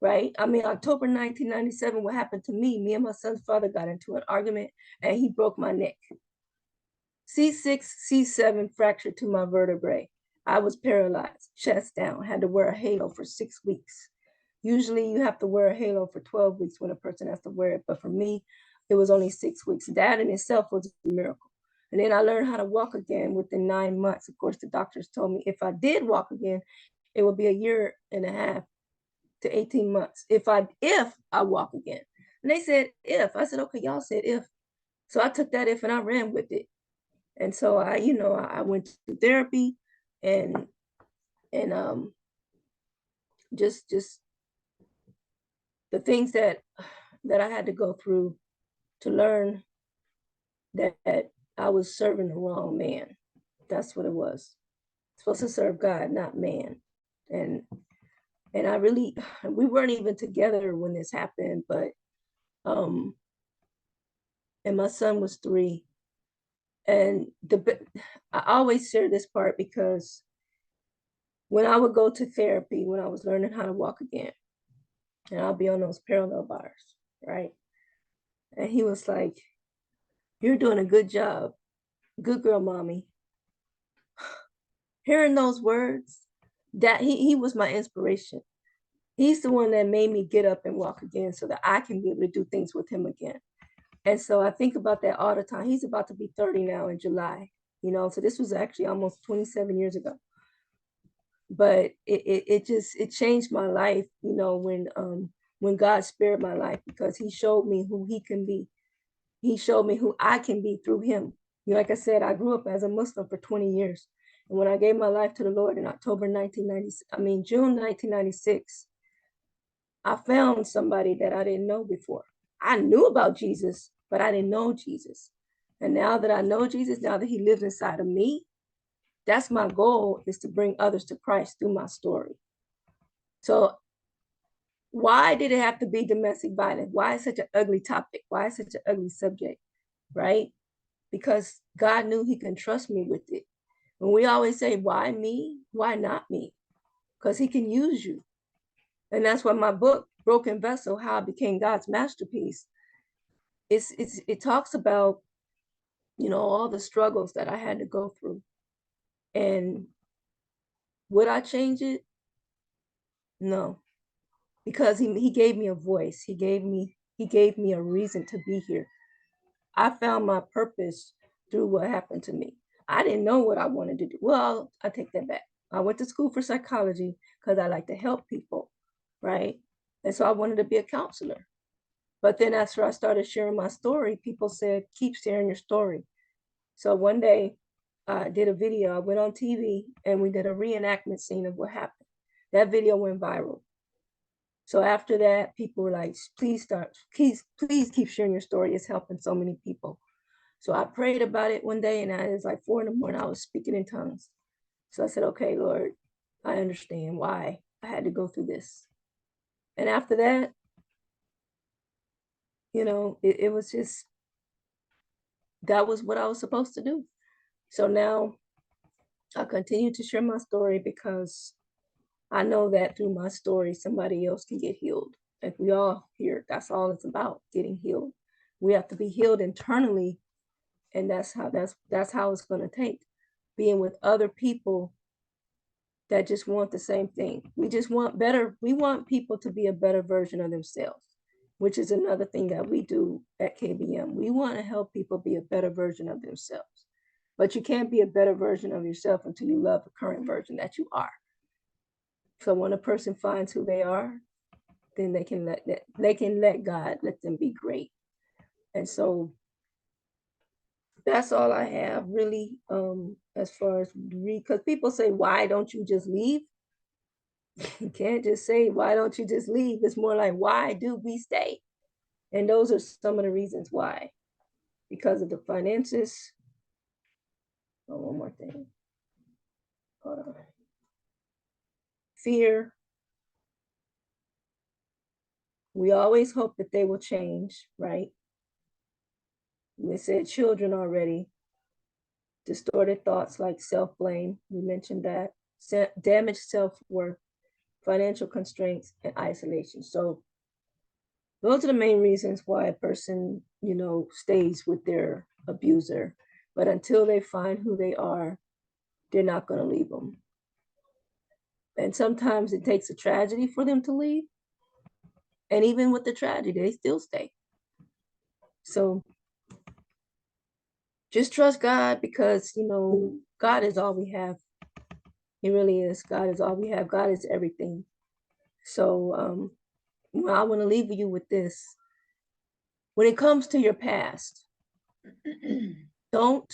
right? I mean, October 1997, what happened to me and my son's father got into an argument and he broke my neck. C6, C7 fractured to my vertebrae. I was paralyzed, chest down, had to wear a halo for 6 weeks. Usually you have to wear a halo for 12 weeks when a person has to wear it. But for me, it was only 6 weeks. That in itself was a miracle. And then I learned how to walk again within 9 months. Of course, the doctors told me if I did walk again, it would be a year and a half to 18 months if I walk again. And they said if. I said, okay, y'all said if. So I took that if and I ran with it. And so I went to therapy and just the things that I had to go through to learn that I was serving the wrong man. That's what it was. Supposed to serve God, not man. And we weren't even together when this happened, but and my son was 3. And I always share this part because when I would go to therapy, when I was learning how to walk again, and I'll be on those parallel bars, right? And he was like, "You're doing a good job. Good girl, mommy." Hearing those words, that he was my inspiration. He's the one that made me get up and walk again so that I can be able to do things with him again. And so I think about that all the time. He's about to be 30 now in July, so this was actually almost 27 years ago. But it changed my life, when God spared my life, because he showed me who he can be. He showed me who I can be through him. Like I said, I grew up as a Muslim for 20 years. And when I gave my life to the Lord in June 1996, I found somebody that I didn't know before. I knew about Jesus, but I didn't know Jesus. And now that I know Jesus, now that he lives inside of me, that's my goal, is to bring others to Christ through my story. So why did it have to be domestic violence? Why is such an ugly topic? Why is such an ugly subject, right? Because God knew he can trust me with it. When we always say, why me? Why not me? Because he can use you. And that's why my book, Broken Vessel, How I Became God's Masterpiece, it talks about, all the struggles that I had to go through. And would I change it? No, because he gave me a voice. He gave me a reason to be here. I found my purpose through what happened to me. I didn't know what I wanted to do. Well, I take that back. I went to school for psychology because I like to help people, right? And so I wanted to be a counselor. But then after I started sharing my story, people said, keep sharing your story. So one day I did a video. I went on TV and we did a reenactment scene of what happened. That video went viral. So after that, people were like, please keep sharing your story. It's helping so many people. So I prayed about it one day, and it was like 4 a.m. I was speaking in tongues. So I said, okay, Lord, I understand why I had to go through this. And after that, it was just, that was what I was supposed to do. So now I continue to share my story because I know that through my story, somebody else can get healed. If we all here, that's all it's about, getting healed. We have to be healed internally. And that's how it's going to take, being with other people that just want the same thing. We just want better. We want people to be a better version of themselves, which is another thing that we do at KBM. We want to help people be a better version of themselves, but you can't be a better version of yourself until you love the current version that you are. So when a person finds who they are, then they can let God let them be great. And so that's all I have really, as far as because people say, why don't you just leave? You can't just say, why don't you just leave? It's more like, why do we stay? And those are some of the reasons why. Because of the finances. Oh, one more thing. Fear. We always hope that they will change, right? We said children already. Distorted thoughts like self-blame. We mentioned that. Damaged self-worth, financial constraints, and isolation. So those are the main reasons why a person, stays with their abuser. But until they find who they are, they're not going to leave them. And sometimes it takes a tragedy for them to leave. And even with the tragedy, they still stay. So just trust God, because, you know, God is all we have. He really is. God is all we have. God is everything. So well, I want to leave you with this. When it comes to your past, don't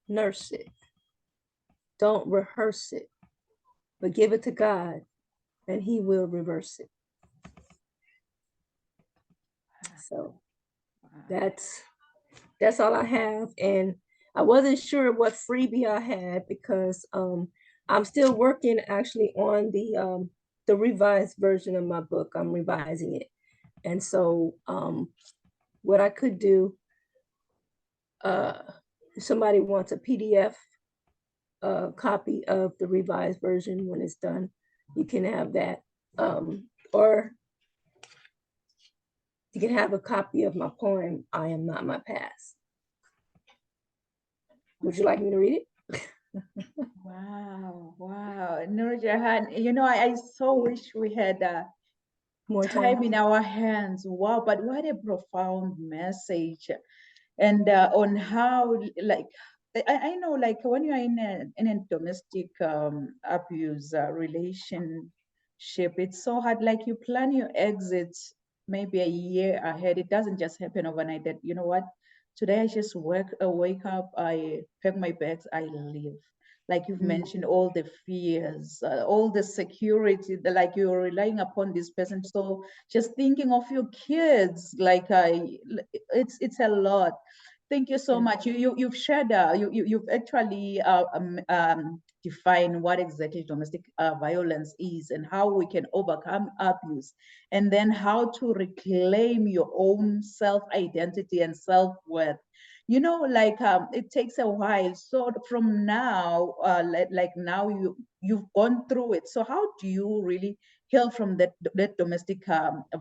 nurse it. Don't rehearse it, but give it to God and he will reverse it. So that's all I have. And I wasn't sure what freebie I had, because I'm still working actually on the revised version of my book. I'm revising it. And so what I could do, if somebody wants a PDF copy of the revised version when it's done, you can have that. Or you can have a copy of my poem, I Am Not My Past. Would you like me to read it? Wow, wow. Nur Jahan, you know, I so wish we had More time in time. our hands. Wow, but what a profound message. And on how, like, I know, like, when you're in a domestic abuse relationship, it's so hard. Like, you plan your exits maybe a year ahead. It doesn't just happen overnight that, you know what, today I just wake up, I pack my bags, I leave. Like you've mentioned, all the fears, all the security, like you're relying upon this person. So just thinking of your kids, like it's a lot. Thank you so much. You've shared, you've actually defined what exactly domestic violence is and how we can overcome abuse, and then how to reclaim your own self-identity and self-worth. You know, like it takes a while. So from now, like now you've gone through it. So how do you really heal from that domestic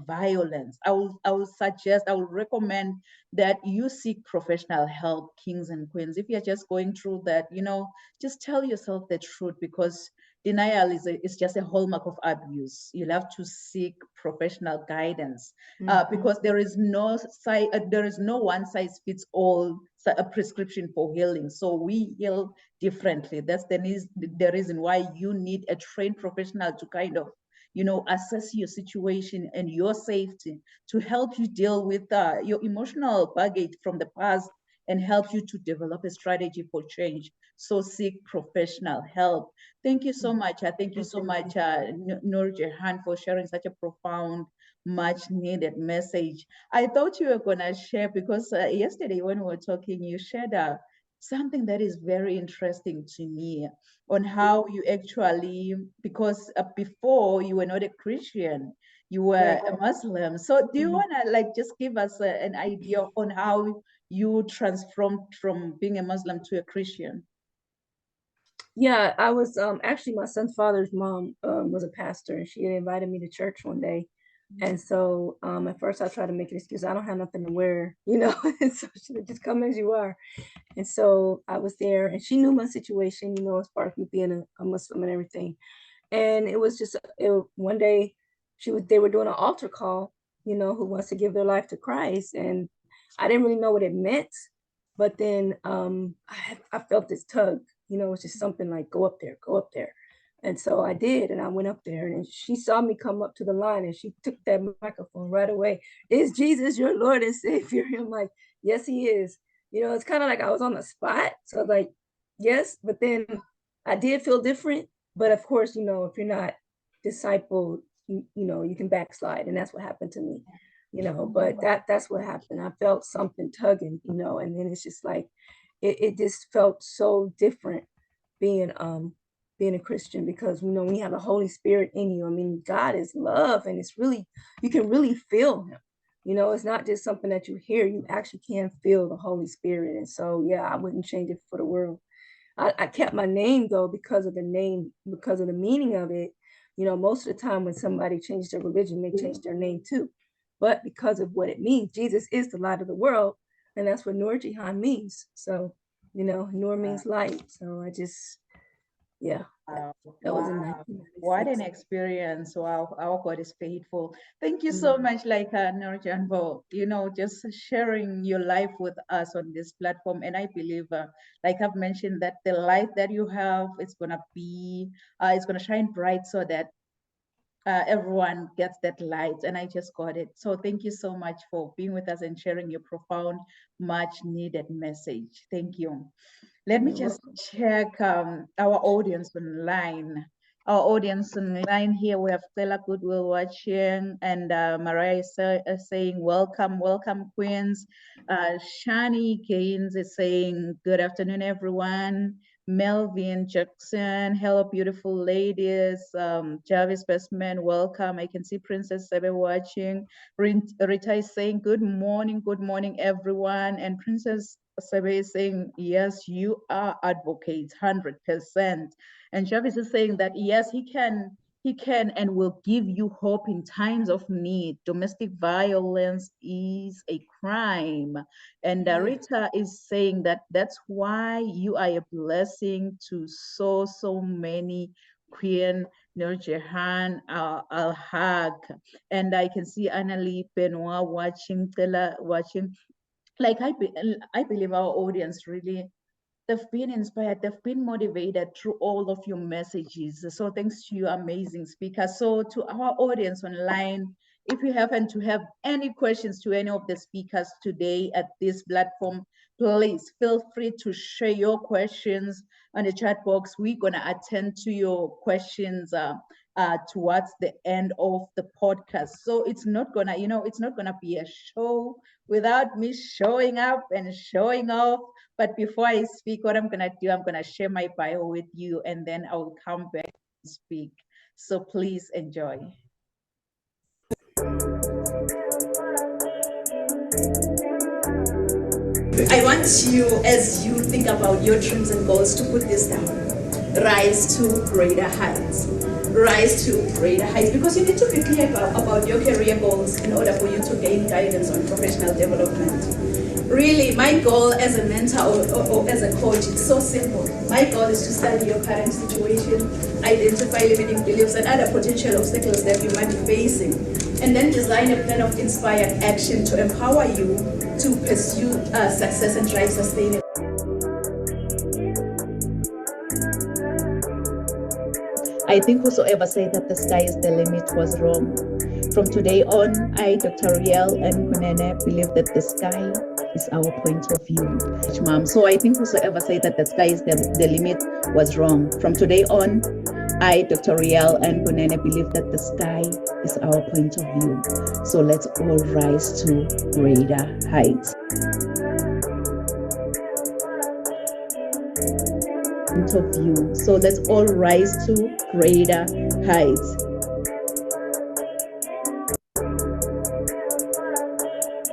violence? I will suggest, I will recommend that you seek professional help, kings and queens. If you're just going through that, you know, just tell yourself the truth, because denial is just a hallmark of abuse. You'll have to seek professional guidance, because there is no one size fits all a prescription for healing. So we heal differently. That's the reason why you need a trained professional to kind of, you know, assess your situation and your safety, to help you deal with your emotional baggage from the past and help you to develop a strategy for change. So seek professional help. Thank you so much. Thank you so much, Nur Jahan, for sharing such a profound, much needed message. I thought you were going to share, because yesterday when we were talking, you shared something that is very interesting to me, on how you actually, because before you were not a Christian, you were a Muslim. So do you want to like just give us an idea on how you transformed from being a Muslim to a Christian? Yeah, I was actually, my son's father's mom was a pastor, and she had invited me to church one day. And so at first I tried to make an excuse. I don't have nothing to wear, you know, and so she said, just come as you are. And so I was there, and she knew my situation, you know, as far as me being a Muslim and everything. And it was just one day they were doing an altar call, you know, who wants to give their life to Christ. And I didn't really know what it meant, but then I felt this tug, you know, it's just something like, go up there, go up there. And so I did, and I went up there, and she saw me come up to the line, and she took that microphone right away. Is Jesus your Lord and Savior? I'm like, yes, he is. You know, it's kind of like I was on the spot. So like, yes, but then I did feel different. But of course, you know, if you're not discipled, you know, you can backslide. And that's what happened to me, you know, but that's what happened. I felt something tugging, you know, and then it's just like, it just felt so different being a Christian, because, you know, when you have the Holy Spirit in you, I mean, God is love, and it's really, you can really feel him. You know, it's not just something that you hear, you actually can feel the Holy Spirit. And so, yeah, I wouldn't change it for the world. I kept my name though, because of the name, because of the meaning of it. You know, most of the time when somebody changes their religion, they change their name too. But because of what it means, Jesus is the light of the world. And that's what Nur Jihan means. So, you know, Nur means light. So I just, Yeah, Wow. that was in Wow. What an 1996. experience. Wow, our God is faithful. Thank you so much, like Nurjan, for just sharing your life with us on this platform. And I believe, like I've mentioned, that the light that you have is it's gonna shine bright so that everyone gets that light. And I just got it. So thank you so much for being with us and sharing your profound, much needed message. Thank you. Let me You're just welcome. check our audience online. Our audience online here, we have Stella Goodwill watching, and Mariah is saying, welcome, welcome, Queens. Shani Gaines is saying, good afternoon, everyone. Melvin Jackson, hello, beautiful ladies. Jarvis Bestman, welcome. I can see Princess Sebe watching. Rita is saying, good morning, everyone. And Princess Sebe is saying, yes, you are advocates, 100%. And Jarvis is saying that, yes, he can and will give you hope in times of need. Domestic violence is a crime. And Rita is saying that that's why you are a blessing to so many Queen Nurjahan Al-Haq. And I can see Annalie Benoit watching, Tela watching. Like I believe our audience really, they've been inspired, they've been motivated through all of your messages. So thanks to you, amazing speakers. So to our audience online, if you happen to have any questions to any of the speakers today at this platform, please feel free to share your questions on the chat box. We're gonna attend to your questions towards the end of the podcast. So it's not gonna, it's not gonna be a show without me showing up and showing off. But before I speak, what I'm gonna do, I'm gonna share my bio with you, and then I will come back and speak. So please enjoy. I want you, as you think about your dreams and goals, to put this down. Rise to greater heights. Rise to greater heights, because you need to be clear about your career goals in order for you to gain guidance on professional development. Really, my goal as a mentor or as a coach, it's so simple. My goal is to study your current situation, identify limiting beliefs and other potential obstacles that you might be facing, and then design a plan of inspired action to empower you to pursue success and drive sustainable. I think whosoever said that the sky is the limit was wrong. From today on, I, Dr. Riel and Kunene, believe that the sky is our point of view. Mom. So I think whosoever said that the sky is the limit was wrong. From today on, I, Dr. Riel and Kunene, believe that the sky is our point of view. So let's all rise to greater heights. Point of view. So let's all rise to greater heights.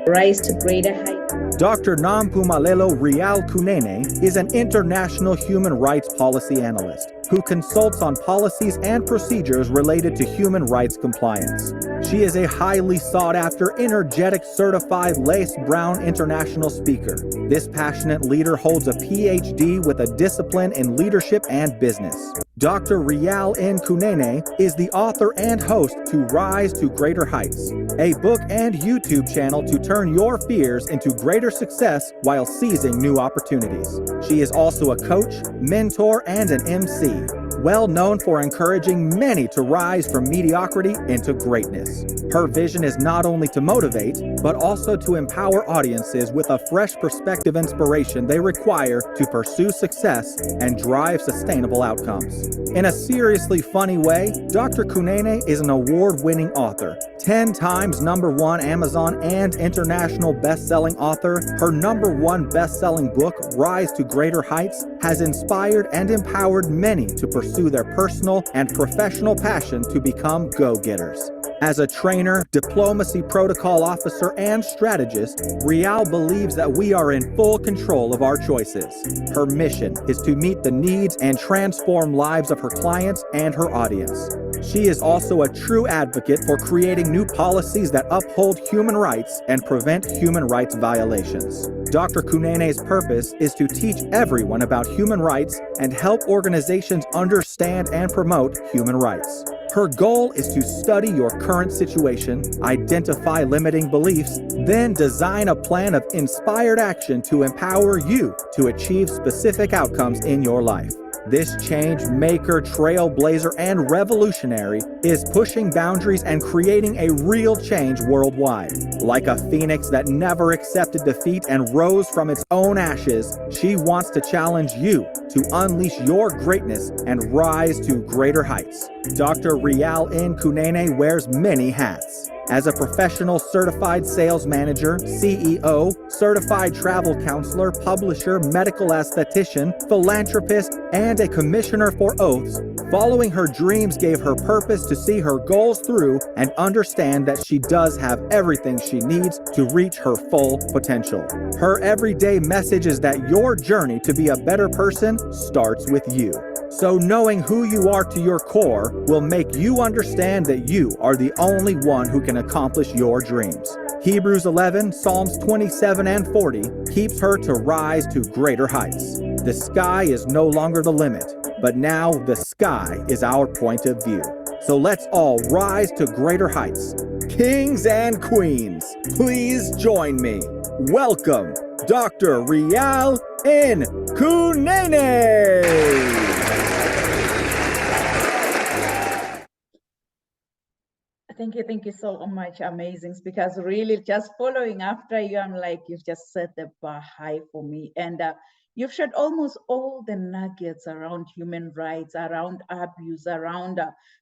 Rise to greater heights. Dr. Nampumelelo Rial Kunene is an international human rights policy analyst who consults on policies and procedures related to human rights compliance. She is a highly sought-after, energetic, certified Lace Brown international speaker. This passionate leader holds a PhD with a discipline in leadership and business. Dr. Rial N. Kunene is the author and host to Rise to Greater Heights, a book and YouTube channel to turn your fears into greater success while seizing new opportunities. She is also a coach, mentor, and an MC, well known for encouraging many to rise from mediocrity into greatness. Her vision is not only to motivate, but also to empower audiences with a fresh perspective inspiration they require to pursue success and drive sustainable outcomes. In a seriously funny way, Dr. Kunene is an award-winning author, 10 times #1 Amazon and international best-selling author. Her #1 best-selling book, Rise to Greater Heights, has inspired and empowered many to pursue their personal and professional passion to become go-getters. As a trainer, diplomacy protocol officer, and strategist, Rial believes that we are in full control of our choices. Her mission is to meet the needs and transform lives of her clients and her audience. She is also a true advocate for creating new policies that uphold human rights and prevent human rights violations. Dr. Kunene's purpose is to teach everyone about human rights and help organizations understand and promote human rights. Her goal is to study your current situation, identify limiting beliefs, then design a plan of inspired action to empower you to achieve specific outcomes in your life. This change maker, trailblazer, and revolutionary is pushing boundaries and creating a real change worldwide. Like a phoenix that never accepted defeat and rose from its own ashes, she wants to challenge you to unleash your greatness and rise to greater heights. Dr. Rial N. Kunene wears many hats. As a professional certified sales manager, CEO, certified travel counselor, publisher, medical esthetician, philanthropist, and a commissioner for oaths, following her dreams gave her purpose to see her goals through and understand that she does have everything she needs to reach her full potential. Her everyday message is that your journey to be a better person starts with you. So knowing who you are to your core will make you understand that you are the only one who can accomplish your dreams. Hebrews 11, Psalms 27 and 40 keeps her to rise to greater heights. The sky is no longer the limit, but now the sky is our point of view. So let's all rise to greater heights. Kings and queens, please join me. Welcome, Dr. Rial N. Kunene. Thank you so much, amazing speakers. Really, just following after you, I'm like, you've just set the bar high for me. And you've shared almost all the nuggets around human rights, around abuse, around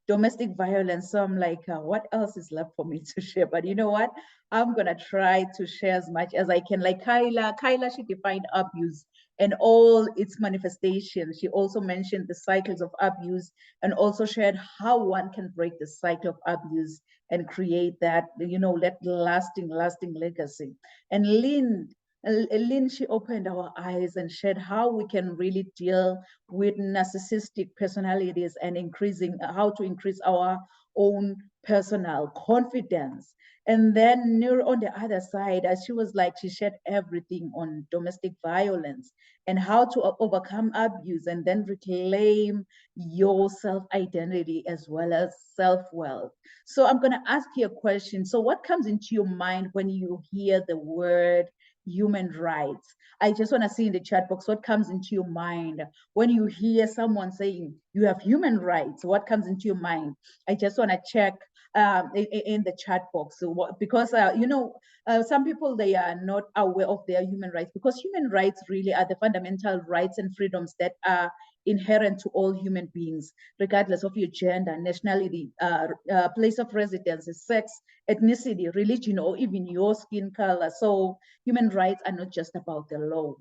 domestic violence. So I'm like, what else is left for me to share? But you know what? I'm going to try to share as much as I can. Like Kyla, she defined abuse and all its manifestations. She also mentioned the cycles of abuse and also shared how one can break the cycle of abuse and create that, that lasting legacy. And Lynn, she opened our eyes and shared how we can really deal with narcissistic personalities and how to increase our own personal confidence. And then Nur on the other side, as she shared everything on domestic violence and how to overcome abuse and then reclaim your self-identity as well as self-worth. So I'm going to ask you a question. So what comes into your mind when you hear the word human rights? I just want to see in the chat box what comes into your mind when you hear someone saying you have human rights. What comes into your mind? I just want to check in the chat box. So because some people, they are not aware of their human rights, because human rights really are the fundamental rights and freedoms that are inherent to all human beings, regardless of your gender, nationality, place of residence, sex, ethnicity, religion, or even your skin color. So human rights are not just about the law.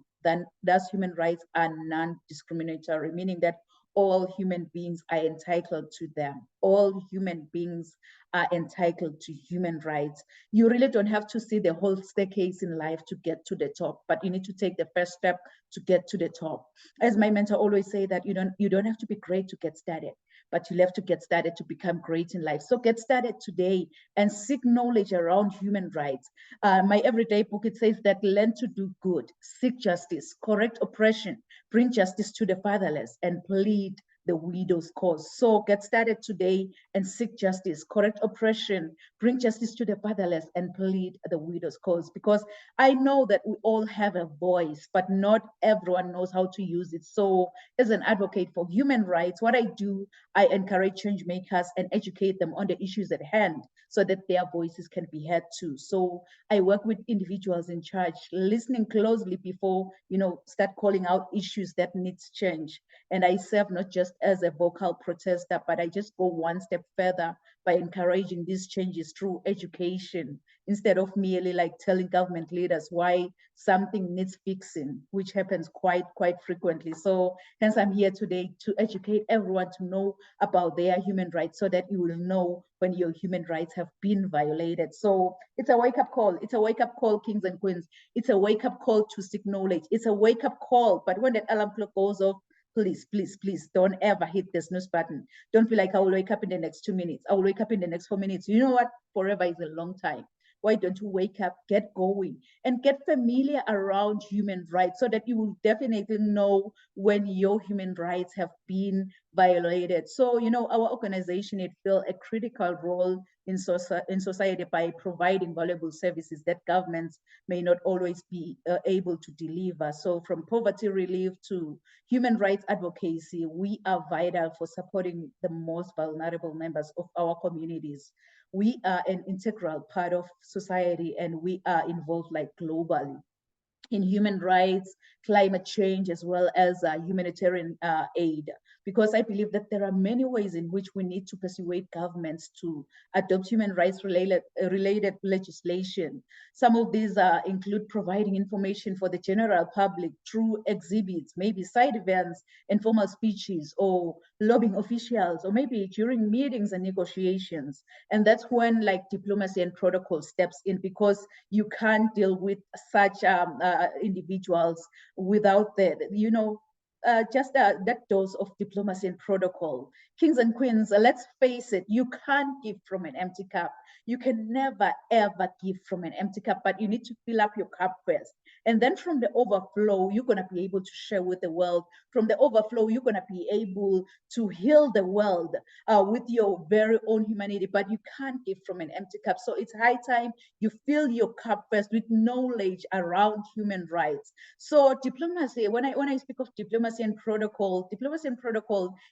Thus human rights are non-discriminatory, meaning that all human beings are entitled to them. All human beings are entitled to human rights. You really don't have to see the whole staircase in life to get to the top, but you need to take the first step to get to the top. As my mentor always say, that you don't have to be great to get started, but you have to get started to become great in life. So get started today and seek knowledge around human rights. My everyday book, it says that learn to do good, seek justice, correct oppression, bring justice to the fatherless, and plead the widow's cause. So get started today and seek justice, correct oppression, bring justice to the fatherless, and plead the widow's cause. Because I know that we all have a voice, but not everyone knows how to use it. So as an advocate for human rights, what I do, I encourage change makers and educate them on the issues at hand so that their voices can be heard too. So I work with individuals in charge, listening closely before, start calling out issues that needs change. And I serve not just as a vocal protester, but I just go one step further by encouraging these changes through education, instead of merely like telling government leaders why something needs fixing, which happens quite frequently. So hence I'm here today to educate everyone to know about their human rights, so that you will know when your human rights have been violated. So it's a wake-up call. It's a wake-up call, kings and queens. It's a wake-up call to seek knowledge. It's a wake-up call. But when that alarm clock goes off, please, don't ever hit the snooze button. Don't feel like I will wake up in the next 2 minutes. I will wake up in the next 4 minutes. You know what? Forever is a long time. why don't you wake up, get going, and get familiar around human rights so that you will definitely know when your human rights have been violated. So, you know, our organization, it fills a critical role in society by providing valuable services that governments may not always be able to deliver. So from poverty relief to human rights advocacy, we are vital for supporting the most vulnerable members of our communities. We are an integral part of society, and we are involved like globally in human rights, climate change, as well as humanitarian aid. Because I believe that there are many ways in which we need to persuade governments to adopt human rights related legislation. Some of these include providing information for the general public through exhibits, maybe side events, informal speeches, or lobbying officials, or maybe during meetings and negotiations. And that's when like diplomacy and protocol steps in, because you can't deal with such individuals without the, you know, just that dose of diplomacy and protocol. Kings and queens, let's face it, you can't give from an empty cup. You can never, ever give from an empty cup, but you need to fill up your cup first. And then from the overflow, you're going to be able to share with the world. From the overflow, you're going to be able to heal the world with your very own humanity, but you can't give from an empty cup. So it's high time you fill your cup first with knowledge around human rights. So diplomacy, when I speak of diplomacy and protocol,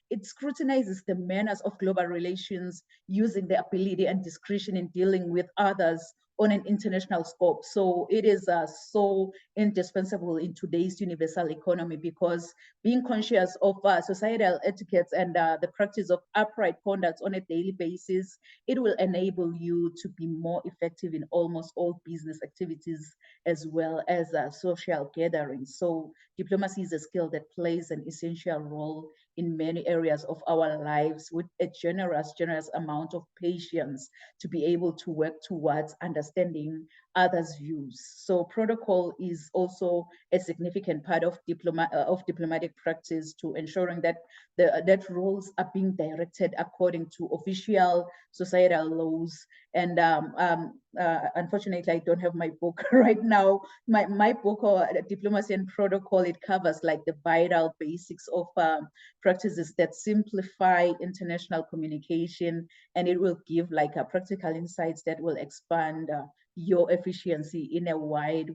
it scrutinizes the manners of global relations using the ability and discretion in dealing with others on an international scope. So it is so indispensable in today's universal economy, because being conscious of societal etiquettes and the practice of upright conduct on a daily basis, it will enable you to be more effective in almost all business activities as well as social gatherings. So diplomacy is a skill that plays an essential role in many areas of our lives, with a generous amount of patience to be able to work towards understanding others' views. So protocol is also a significant part of diplomatic practice, to ensuring that that roles are being directed according to official societal laws. And unfortunately, I don't have my book right now. My book, Diplomacy and Protocol, it covers like the vital basics of practices that simplify international communication, and it will give like a practical insights that will expand your efficiency in a wide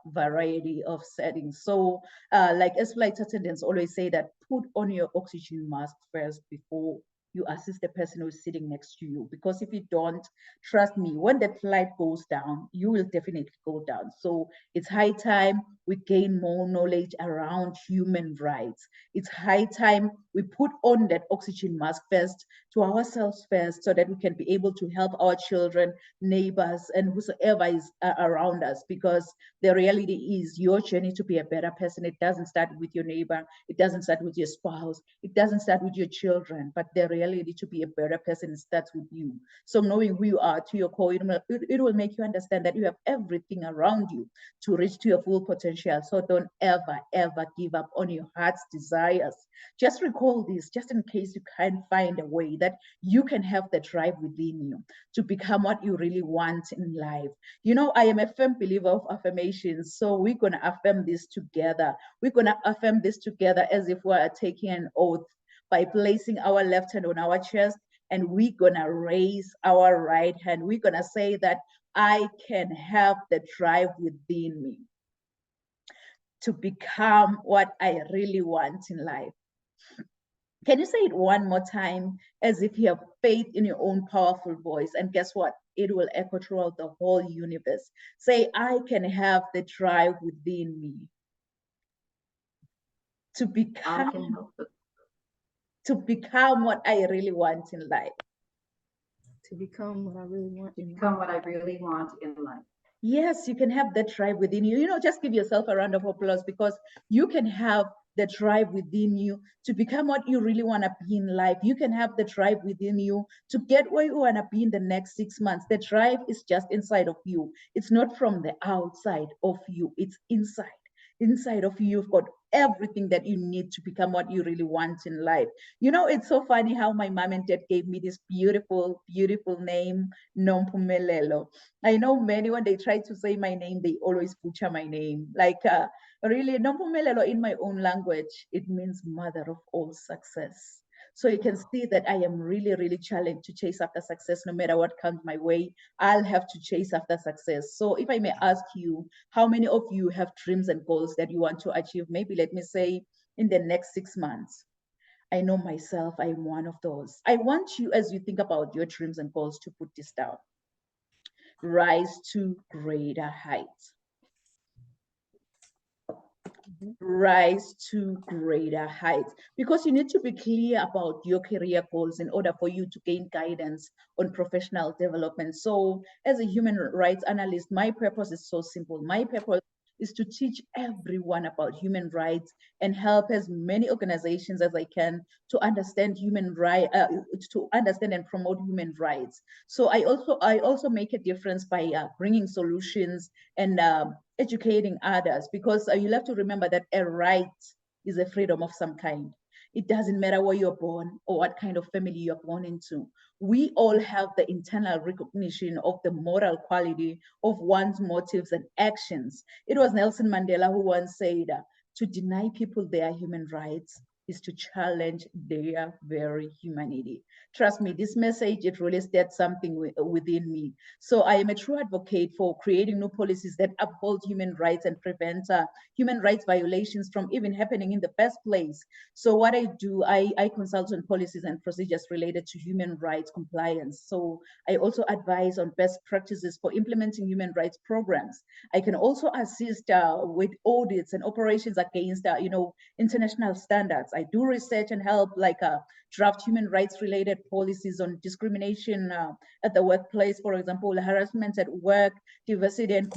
variety of settings. So like as flight attendants always say, that put on your oxygen mask first before you assist the person who's sitting next to you, because if you don't, trust me, when the flight goes down, you will definitely go down. So it's high time we gain more knowledge around human rights. It's high time we put on that oxygen mask first to ourselves first, so that we can be able to help our children, neighbors, and whosoever is around us. Because the reality is, your journey to be a better person, it doesn't start with your neighbor, it doesn't start with your spouse, it doesn't start with your children, but the reality to be a better person starts with you. So knowing who you are to your core, it will make you understand that you have everything around you to reach to your full potential. So don't ever give up on your heart's desires. Just recall this, just in case you can't find a way, that you can have the drive within you to become what you really want in life. You know, I am a firm believer of affirmations. So we're going to affirm this together. We're going to affirm this together as if we're taking an oath, by placing our left hand on our chest, and we're going to raise our right hand. We're going to say that I can have the drive within me to become what I really want in life. Can you say it one more time, as if you have faith in your own powerful voice? And guess what? It will echo throughout the whole universe. Say, I can have the drive within me to become what I really want in life. To become what I really want. Become what I really want in life. Yes, you can have that drive within you. You know, just give yourself a round of applause, because you can have the drive within you to become what you really want to be in life. You can have the drive within you to get where you want to be in the next 6 months. The drive is just inside of you. It's not from the outside of you, it's inside. Inside of you, you've got everything that you need to become what you really want in life. You know, it's so funny how my mom and dad gave me this beautiful, beautiful name, Nompumelelo. I know many, when they try to say my name, they always butcher my name. Like, really, Nompumelelo in my own language, it means mother of all success. So you can see that I am really, really challenged to chase after success. No matter what comes my way, I'll have to chase after success. So if I may ask you, how many of you have dreams and goals that you want to achieve? Maybe let me say in the next 6 months. I know myself, I am one of those. I want you, as you think about your dreams and goals, to put this down. Rise to greater heights. Rise to greater heights, because you need to be clear about your career goals in order for you to gain guidance on professional development. So as a human rights analyst, my purpose is so simple. My purpose is to teach everyone about human rights and help as many organizations as I can to understand human rights, to understand and promote human rights. So I also make a difference by bringing solutions and educating others, because you'll have to remember that a right is a freedom of some kind. It doesn't matter where you're born or what kind of family you're born into. We all have the internal recognition of the moral quality of one's motives and actions. It was Nelson Mandela who once said, to deny people their human rights is to challenge their very humanity. Trust me, this message, it really stirred something within me. So I am a true advocate for creating new policies that uphold human rights and prevent human rights violations from even happening in the first place. So what I do, I consult on policies and procedures related to human rights compliance. So I also advise on best practices for implementing human rights programs. I can also assist with audits and operations against, international standards. I do research and help draft human rights related policies on discrimination at the workplace, for example, harassment at work, diversity and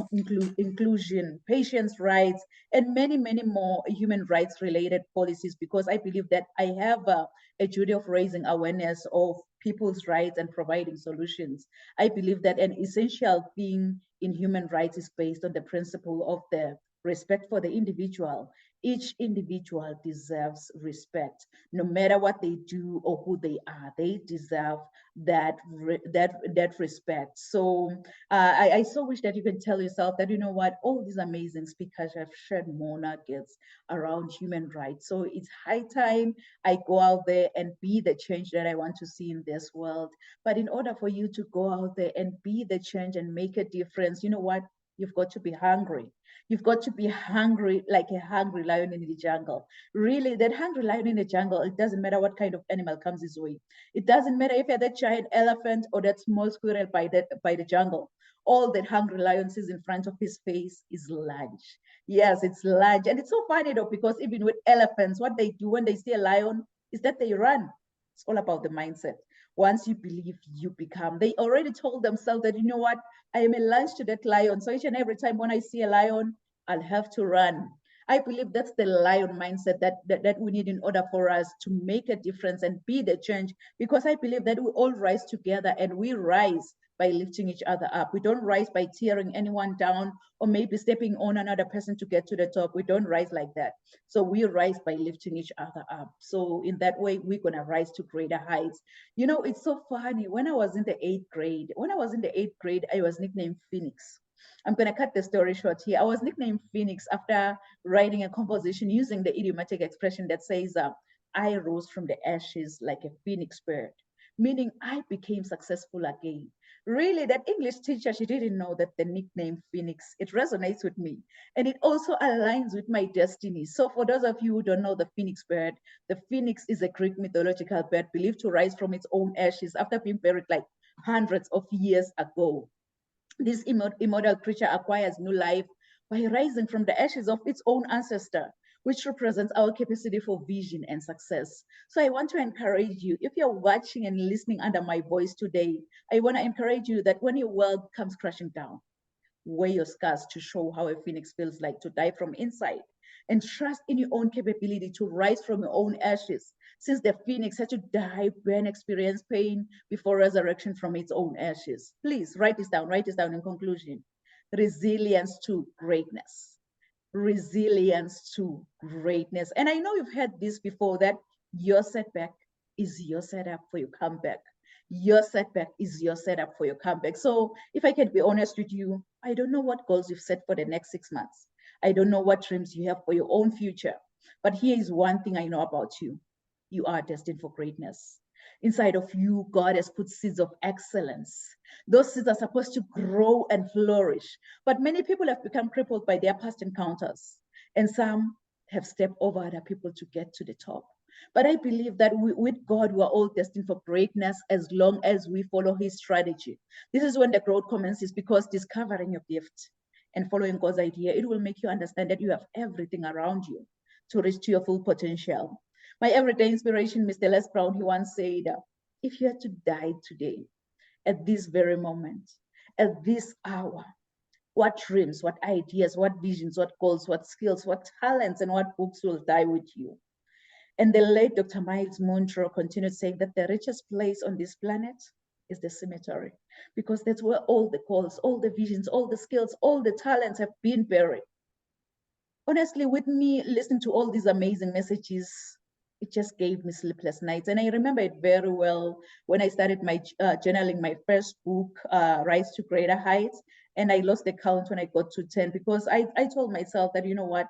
inclusion, patients' rights, and many, many more human rights related policies, because I believe that I have a duty of raising awareness of people's rights and providing solutions. I believe that an essential thing in human rights is based on the principle of the respect for the individual. Each individual deserves respect, no matter what they do or who they are. They deserve that respect. So I so wish that you can tell yourself that, you know what, all these amazing speakers have shared more nuggets around human rights. So it's high time I go out there and be the change that I want to see in this world. But in order for you to go out there and be the change and make a difference, you know what, you've got to be hungry. You've got to be hungry, like a hungry lion in the jungle. Really, that hungry lion in the jungle, it doesn't matter what kind of animal comes his way. It doesn't matter if you're that giant elephant or that small squirrel by the jungle. All that hungry lion sees in front of his face is lunch. Yes, it's lunch. And it's so funny though, because even with elephants, what they do when they see a lion is that they run. It's all about the mindset. Once you believe, you become. They already told themselves that, you know what, I am a lunch to that lion. So each and every time when I see a lion, I'll have to run. I believe that's the lion mindset that we need in order for us to make a difference and be the change, because I believe that we all rise together and we rise by lifting each other up. We don't rise by tearing anyone down or maybe stepping on another person to get to the top. We don't rise like that. So we rise by lifting each other up. So in that way, we're gonna rise to greater heights. You know, it's so funny. When I was in the 8th grade, I was nicknamed Phoenix. I'm going to cut the story short here. I was nicknamed Phoenix after writing a composition using the idiomatic expression that says, I rose from the ashes like a phoenix bird, meaning I became successful again. Really, that English teacher, she didn't know that the nickname Phoenix, it resonates with me. And it also aligns with my destiny. So for those of you who don't know the phoenix bird, the phoenix is a Greek mythological bird believed to rise from its own ashes after being buried like hundreds of years ago. This immortal creature acquires new life by rising from the ashes of its own ancestor, which represents our capacity for vision and success. So I want to encourage you, if you're watching and listening under my voice today, I want to encourage you that when your world comes crashing down, wear your scars to show how a phoenix feels like to die from inside, and trust in your own capability to rise from your own ashes, since the phoenix had to die, burn, experience pain before resurrection from its own ashes. Please write this down in conclusion. Resilience to greatness. resilience to greatness. And I know you've heard this before, that your setback is your setup for your comeback. Your setback is your setup for your comeback. So if I can be honest with you, I don't know what goals you've set for the next 6 months. I don't know what dreams you have for your own future. But here is one thing I know about you. You are destined for greatness. Inside of you, God has put seeds of excellence. Those seeds are supposed to grow and flourish. But many people have become crippled by their past encounters, and some have stepped over other people to get to the top. But I believe that with God, we are all destined for greatness as long as we follow his strategy. This is when the growth commences, because discovering your gift and following God's idea, it will make you understand that you have everything around you to reach to your full potential. My everyday inspiration, Mr. Les Brown, he once said, if you had to die today, at this very moment, at this hour, what dreams, what ideas, what visions, what goals, what skills, what talents, and what books will die with you? And the late Dr. Miles Monroe continued saying that the richest place on this planet is the cemetery, because that's where all the goals, all the visions, all the skills, all the talents have been buried. Honestly, with me listening to all these amazing messages, it just gave me sleepless nights. And I remember it very well when I started my journaling my first book, Rise to Greater Heights. And I lost the count when I got to 10, because I told myself that, you know what,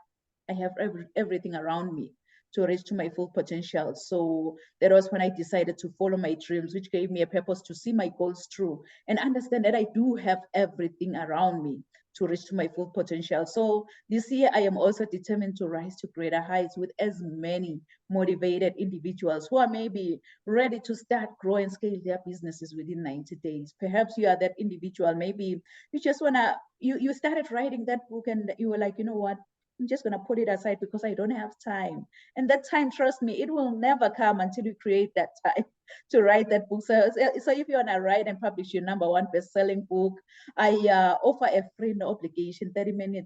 I have everything around me to reach to my full potential. So that was when I decided to follow my dreams, which gave me a purpose to see my goals through and understand that I do have everything around me to reach to my full potential. So this year, I am also determined to rise to greater heights with as many motivated individuals who are maybe ready to start, grow, and scale their businesses within 90 days. Perhaps you are that individual. Maybe you just wanna, you started writing that book and you were like, you know what? I'm just going to put it aside because I don't have time. And that time, trust me, it will never come until you create that time to write that book. So if you want to write and publish your #1 best-selling book, I offer a free, no obligation, 30-minute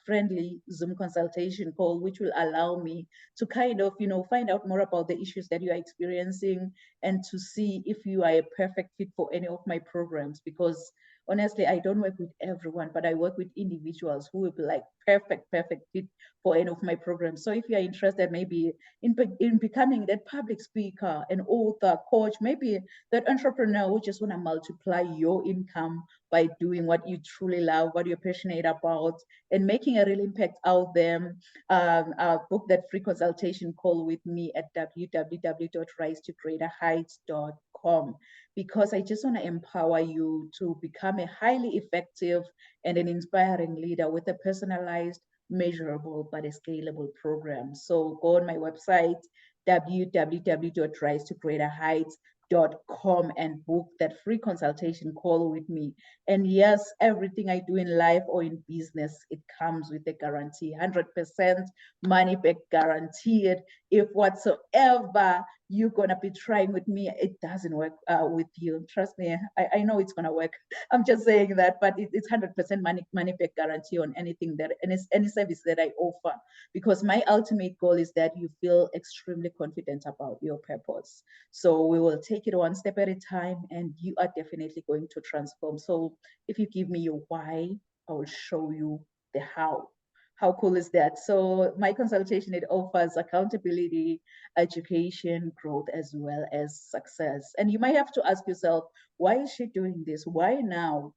friendly Zoom consultation call, which will allow me to kind of, find out more about the issues that you are experiencing and to see if you are a perfect fit for any of my programs. Because honestly, I don't work with everyone, but I work with individuals who will be like perfect fit for any of my programs. So if you're interested maybe in becoming that public speaker, an author, coach, maybe that entrepreneur who just want to multiply your income by doing what you truly love, what you're passionate about, and making a real impact out there, book that free consultation call with me at www.risetogreaterheights.com, because I just want to empower you to become a highly effective and an inspiring leader with a personalized, measurable, but a scalable program. So go on my website, www.risetogreaterheights.com, and book that free consultation call with me. And yes, everything I do in life or in business, it comes with a guarantee, 100% money back guaranteed. If whatsoever you're gonna be trying with me, it doesn't work with you, trust me, I know it's gonna work. I'm just saying that, but it's 100% money back guarantee on anything that any service that I offer, because my ultimate goal is that you feel extremely confident about your purpose. So we will take it one step at a time, and you are definitely going to transform. So if you give me your why, I will show you the how. How cool is that? So my consultation, it offers accountability, education, growth, as well as success. And you might have to ask yourself, why is she doing this? Why now?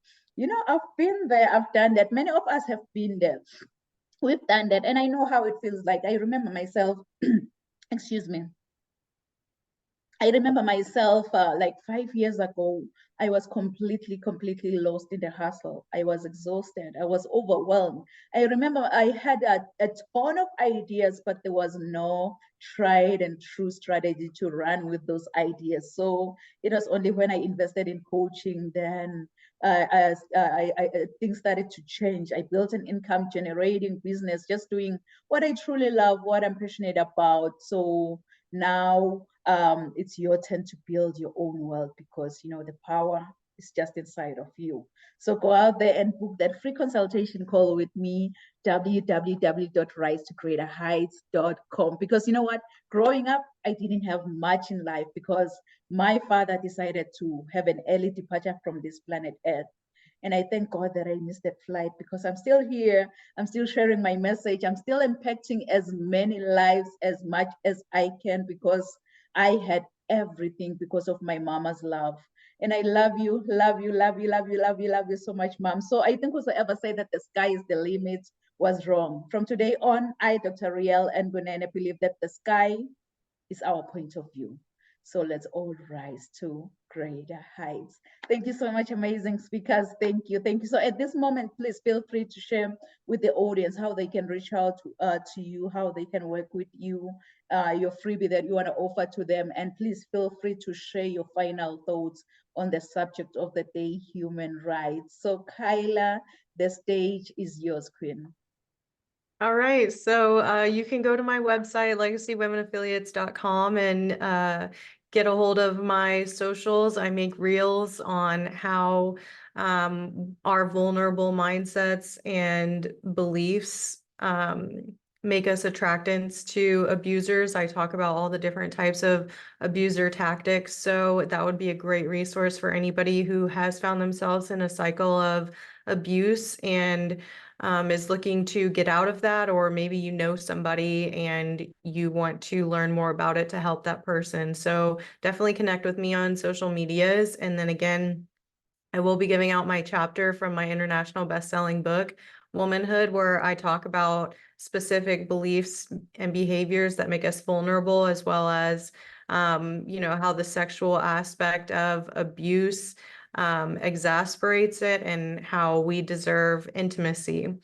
I've been there, I've done that. Many of us have been there. We've done that. And I know how it feels like. I remember myself, excuse me. I remember myself like 5 years ago, I was completely lost in the hustle. I was exhausted. I was overwhelmed. I remember I had a ton of ideas, but there was no tried and true strategy to run with those ideas. So it was only when I invested in coaching, then things started to change. I built an income generating business, just doing what I truly love, what I'm passionate about. So now it's your turn to build your own wealth, because the power is just inside of you. So go out there and book that free consultation call with me, www.risetogreaterheights.com, because you know what, growing up, I didn't have much in life because my father decided to have an early departure from this planet Earth. And I thank God that I missed that flight because I'm still here. I'm still sharing my message. I'm still impacting as many lives as much as I can because I had everything because of my mama's love. And I love you, love you, love you, love you, love you, love you so much, Mom. So I think whosoever said that the sky is the limit was wrong. From today on, I, Dr. Riel Ngunene, believe that the sky is our point of view. So let's all rise to greater heights. Thank you so much, amazing speakers. Thank you. Thank you. So at this moment, please feel free to share with the audience how they can reach out to you, how they can work with you, your freebie that you want to offer to them. And please feel free to share your final thoughts on the subject of the day, human rights. So Kyla, the stage is yours, Queen. All right, so you can go to my website, legacywomenaffiliates.com, and get a hold of my socials. I make reels on how our vulnerable mindsets and beliefs make us attractants to abusers. I talk about all the different types of abuser tactics, so that would be a great resource for anybody who has found themselves in a cycle of abuse and is looking to get out of that, or maybe you know somebody and you want to learn more about it to help that person. So definitely connect with me on social medias. And then again, I will be giving out my chapter from my international best-selling book, Womanhood, where I talk about specific beliefs and behaviors that make us vulnerable, as well as how the sexual aspect of abuse exasperates it and how we deserve intimacy.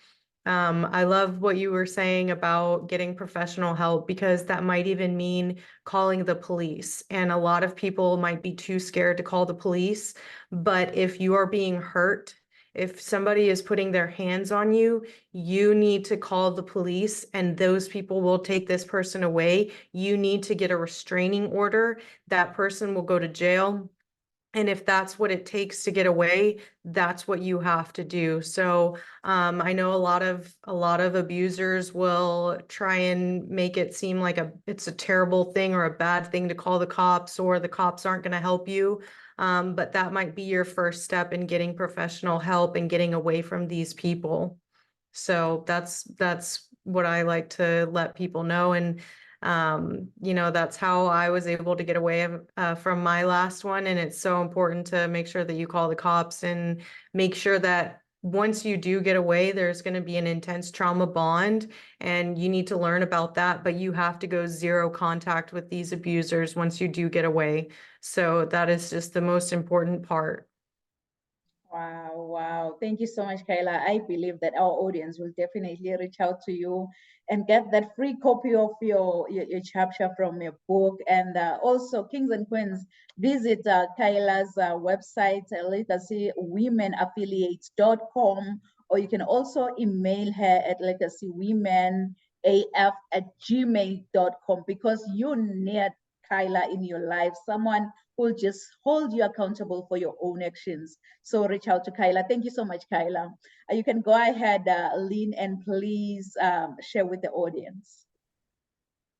I love what you were saying about getting professional help, because that might even mean calling the police. And a lot of people might be too scared to call the police. But if you are being hurt, if somebody is putting their hands on you, you need to call the police, and those people will take this person away. You need to get a restraining order. That person will go to jail. And if that's what it takes to get away, that's what you have to do. So I know a lot of abusers will try and make it seem like it's a terrible thing or a bad thing to call the cops, or the cops aren't going to help you. But that might be your first step in getting professional help and getting away from these people. So that's what I like to let people know. And that's how I was able to get away from my last one. And it's so important to make sure that you call the cops and make sure that once you do get away, there's going to be an intense trauma bond, and you need to learn about that, but you have to go zero contact with these abusers once you do get away. So that is just the most important part. Wow, wow. Thank you so much, Kyla. I believe that our audience will definitely reach out to you and get that free copy of your chapter from your book. And also, Kings and Queens, visit Kyla's website, legacywomenaffiliates.com, or you can also email her at legacywomenaf@gmail.com, because you need Kyla in your life, someone who will just hold you accountable for your own actions. So reach out to Kyla. Thank you so much, Kyla. You can go ahead, Lynn, and please share with the audience.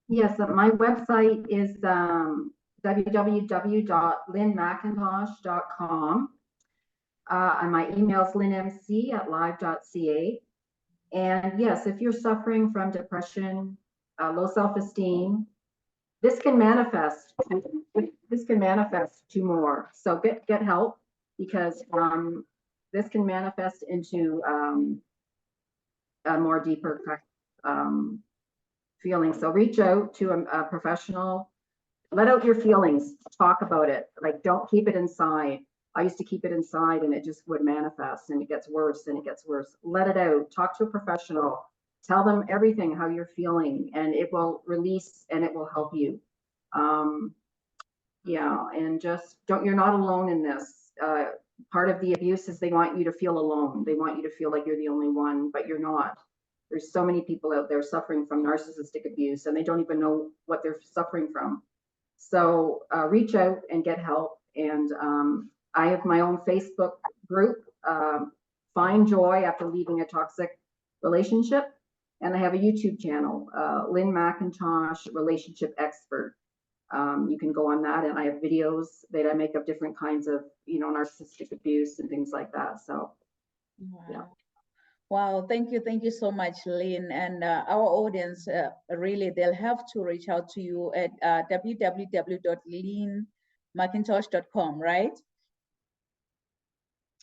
Yes, my website is www.lynnmcintosh.com. And my email is lynnmc@live.ca. And yes, if you're suffering from depression, low self-esteem, this can manifest to more. So get help, because this can manifest into a more deeper feeling. So reach out to a professional. Let out your feelings. Talk about it. Like, don't keep it inside. I used to keep it inside, and it just would manifest, and it gets worse and it gets worse. Let it out. Talk to a professional. Tell them everything, how you're feeling, and it will release and it will help you. And just you're not alone in this. Part of the abuse is they want you to feel alone. They want you to feel like you're the only one, but you're not. There's so many people out there suffering from narcissistic abuse, and they don't even know what they're suffering from. So reach out and get help. And I have my own Facebook group, Find Joy After Leaving a Toxic Relationship. And I have a YouTube channel, Lynn McIntosh Relationship Expert. You can go on that, and I have videos that I make of different kinds of, narcissistic abuse and things like that. So Wow. Wow, thank you so much, Lynn. And our audience, really, they'll have to reach out to you at www.lynnmcintosh.com, right?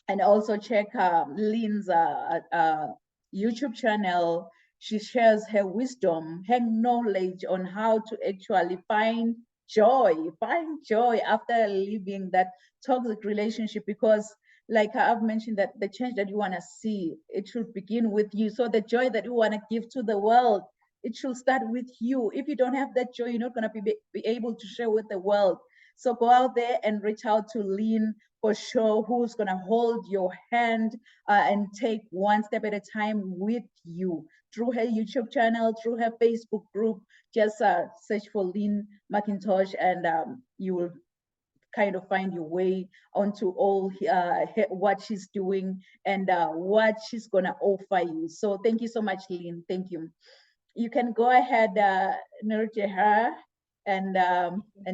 And also check Lynn's YouTube channel. She shares her wisdom, her knowledge on how to actually find joy after leaving that toxic relationship. Because like I've mentioned, that the change that you want to see, it should begin with you. So the joy that you want to give to the world, it should start with you. If you don't have that joy, you're not going to be able to share with the world. So go out there and reach out to Lynn for sure, who's going to hold your hand and take one step at a time with you through her YouTube channel, through her Facebook group. Just search for Lynn McIntosh, and you will kind of find your way onto all what she's doing and what she's going to offer you. So thank you so much, Lynn. Thank you. You can go ahead, Nurjehar, and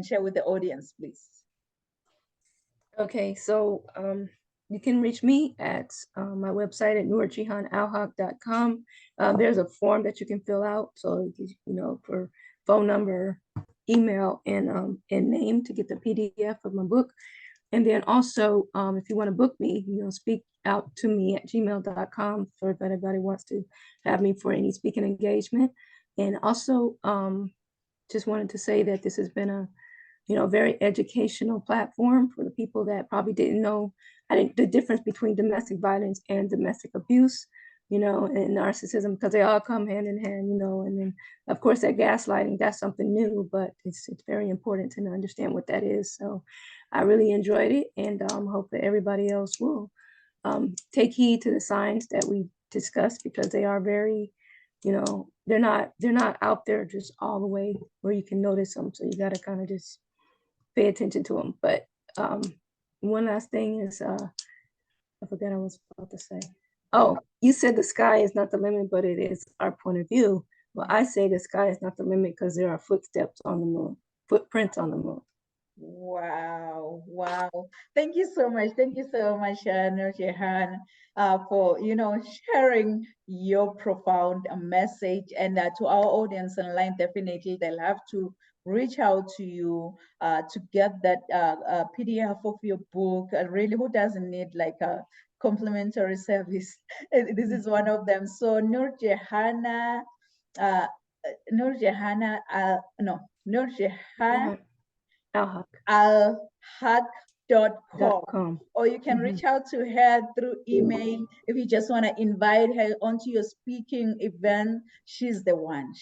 share with the audience, please. Okay, so you can reach me at my website at noorjihanalhaq.com. There's a form that you can fill out, so for phone number, email, and name to get the PDF of my book. And then also, if you want to book me, speak out to me at gmail.com if anybody wants to have me for any speaking engagement. And also, just wanted to say that this has been a very educational platform for the people that probably didn't know the difference between domestic violence and domestic abuse, and narcissism, because they all come hand in hand, and then of course that gaslighting, that's something new, but it's very important to understand what that is. So I really enjoyed it, and hope that everybody else will take heed to the signs that we discussed, because they are very, they're not out there just all the way where you can notice them. So you got to kind of just pay attention to them. But one last thing is, I forgot what I was about to say. Oh, you said the sky is not the limit, but it is our point of view. Well, I say the sky is not the limit because there are footprints on the moon. Wow, wow. Thank you so much. Thank you so much, Nurjehar, for, sharing your profound message. And to our audience online, definitely they'll have to reach out to you to get that PDF of your book. Really, who doesn't need like a complimentary service? This is one of them. So Nurjehar, Nurjehar alhaq.com, or you can reach out to her through email. If you just want to invite her onto your speaking event, she's the one.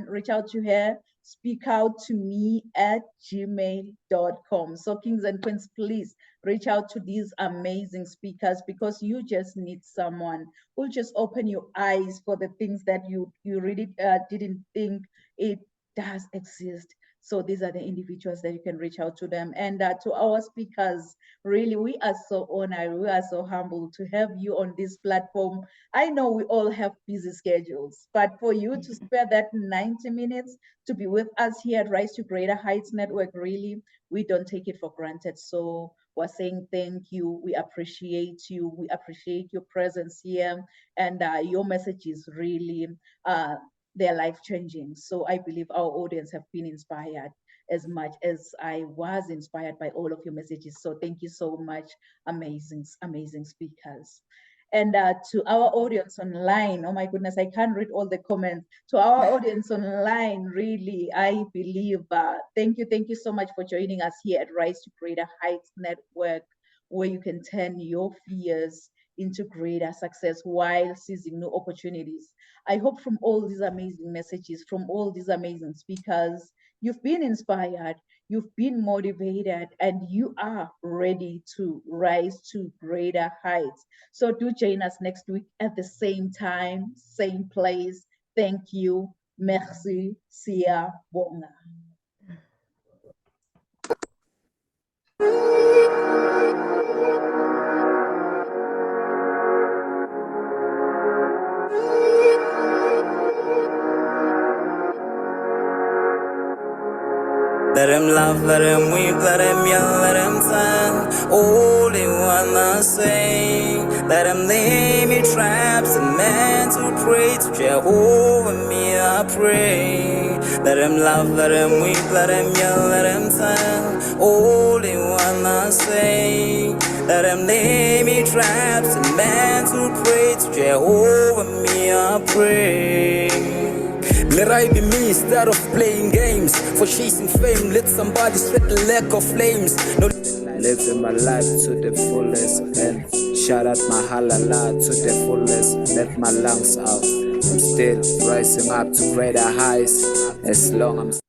Reach out to her, speak out to me at gmail.com. So kings and queens, please reach out to these amazing speakers, because you just need someone who'll just open your eyes for the things that you really didn't think it does exist. So these are the individuals that you can reach out to them. And to our speakers, really, we are so honored, we are so humbled to have you on this platform. I know we all have busy schedules, but for you to spare that 90 minutes to be with us here at Rise to Greater Heights Network, really, we don't take it for granted. So we're saying thank you. We appreciate you. We appreciate your presence here. And your message is really they're life-changing. So I believe our audience have been inspired as much as I was inspired by all of your messages. So thank you so much, amazing speakers. And to our audience online, oh my goodness, I can't read all the comments. To our audience online, really, I believe, thank you so much for joining us here at Rise to Greater Heights Network, where you can turn your fears into greater success while seizing new opportunities. I hope from all these amazing messages, from all these amazing speakers, you've been inspired, you've been motivated, and you are ready to rise to greater heights. So do join us next week at the same time, same place. Thank you. Merci. Sia Bonga. Let them laugh, let them weep, let them yell, let them tell all they wanna say. Let them lay me traps and men to pray to Jehovah, me I pray. Let them laugh, let them weep, let them yell, let them tell all they wanna say. Let them lay me traps and men to pray to Jehovah, me I pray. Let I be me instead of playing games. For chasing fame, let somebody sweat the lack of flames. No, living my life to the fullest and shout out my halala to the fullest. Let my lungs out. I'm still rising up to greater heights as long as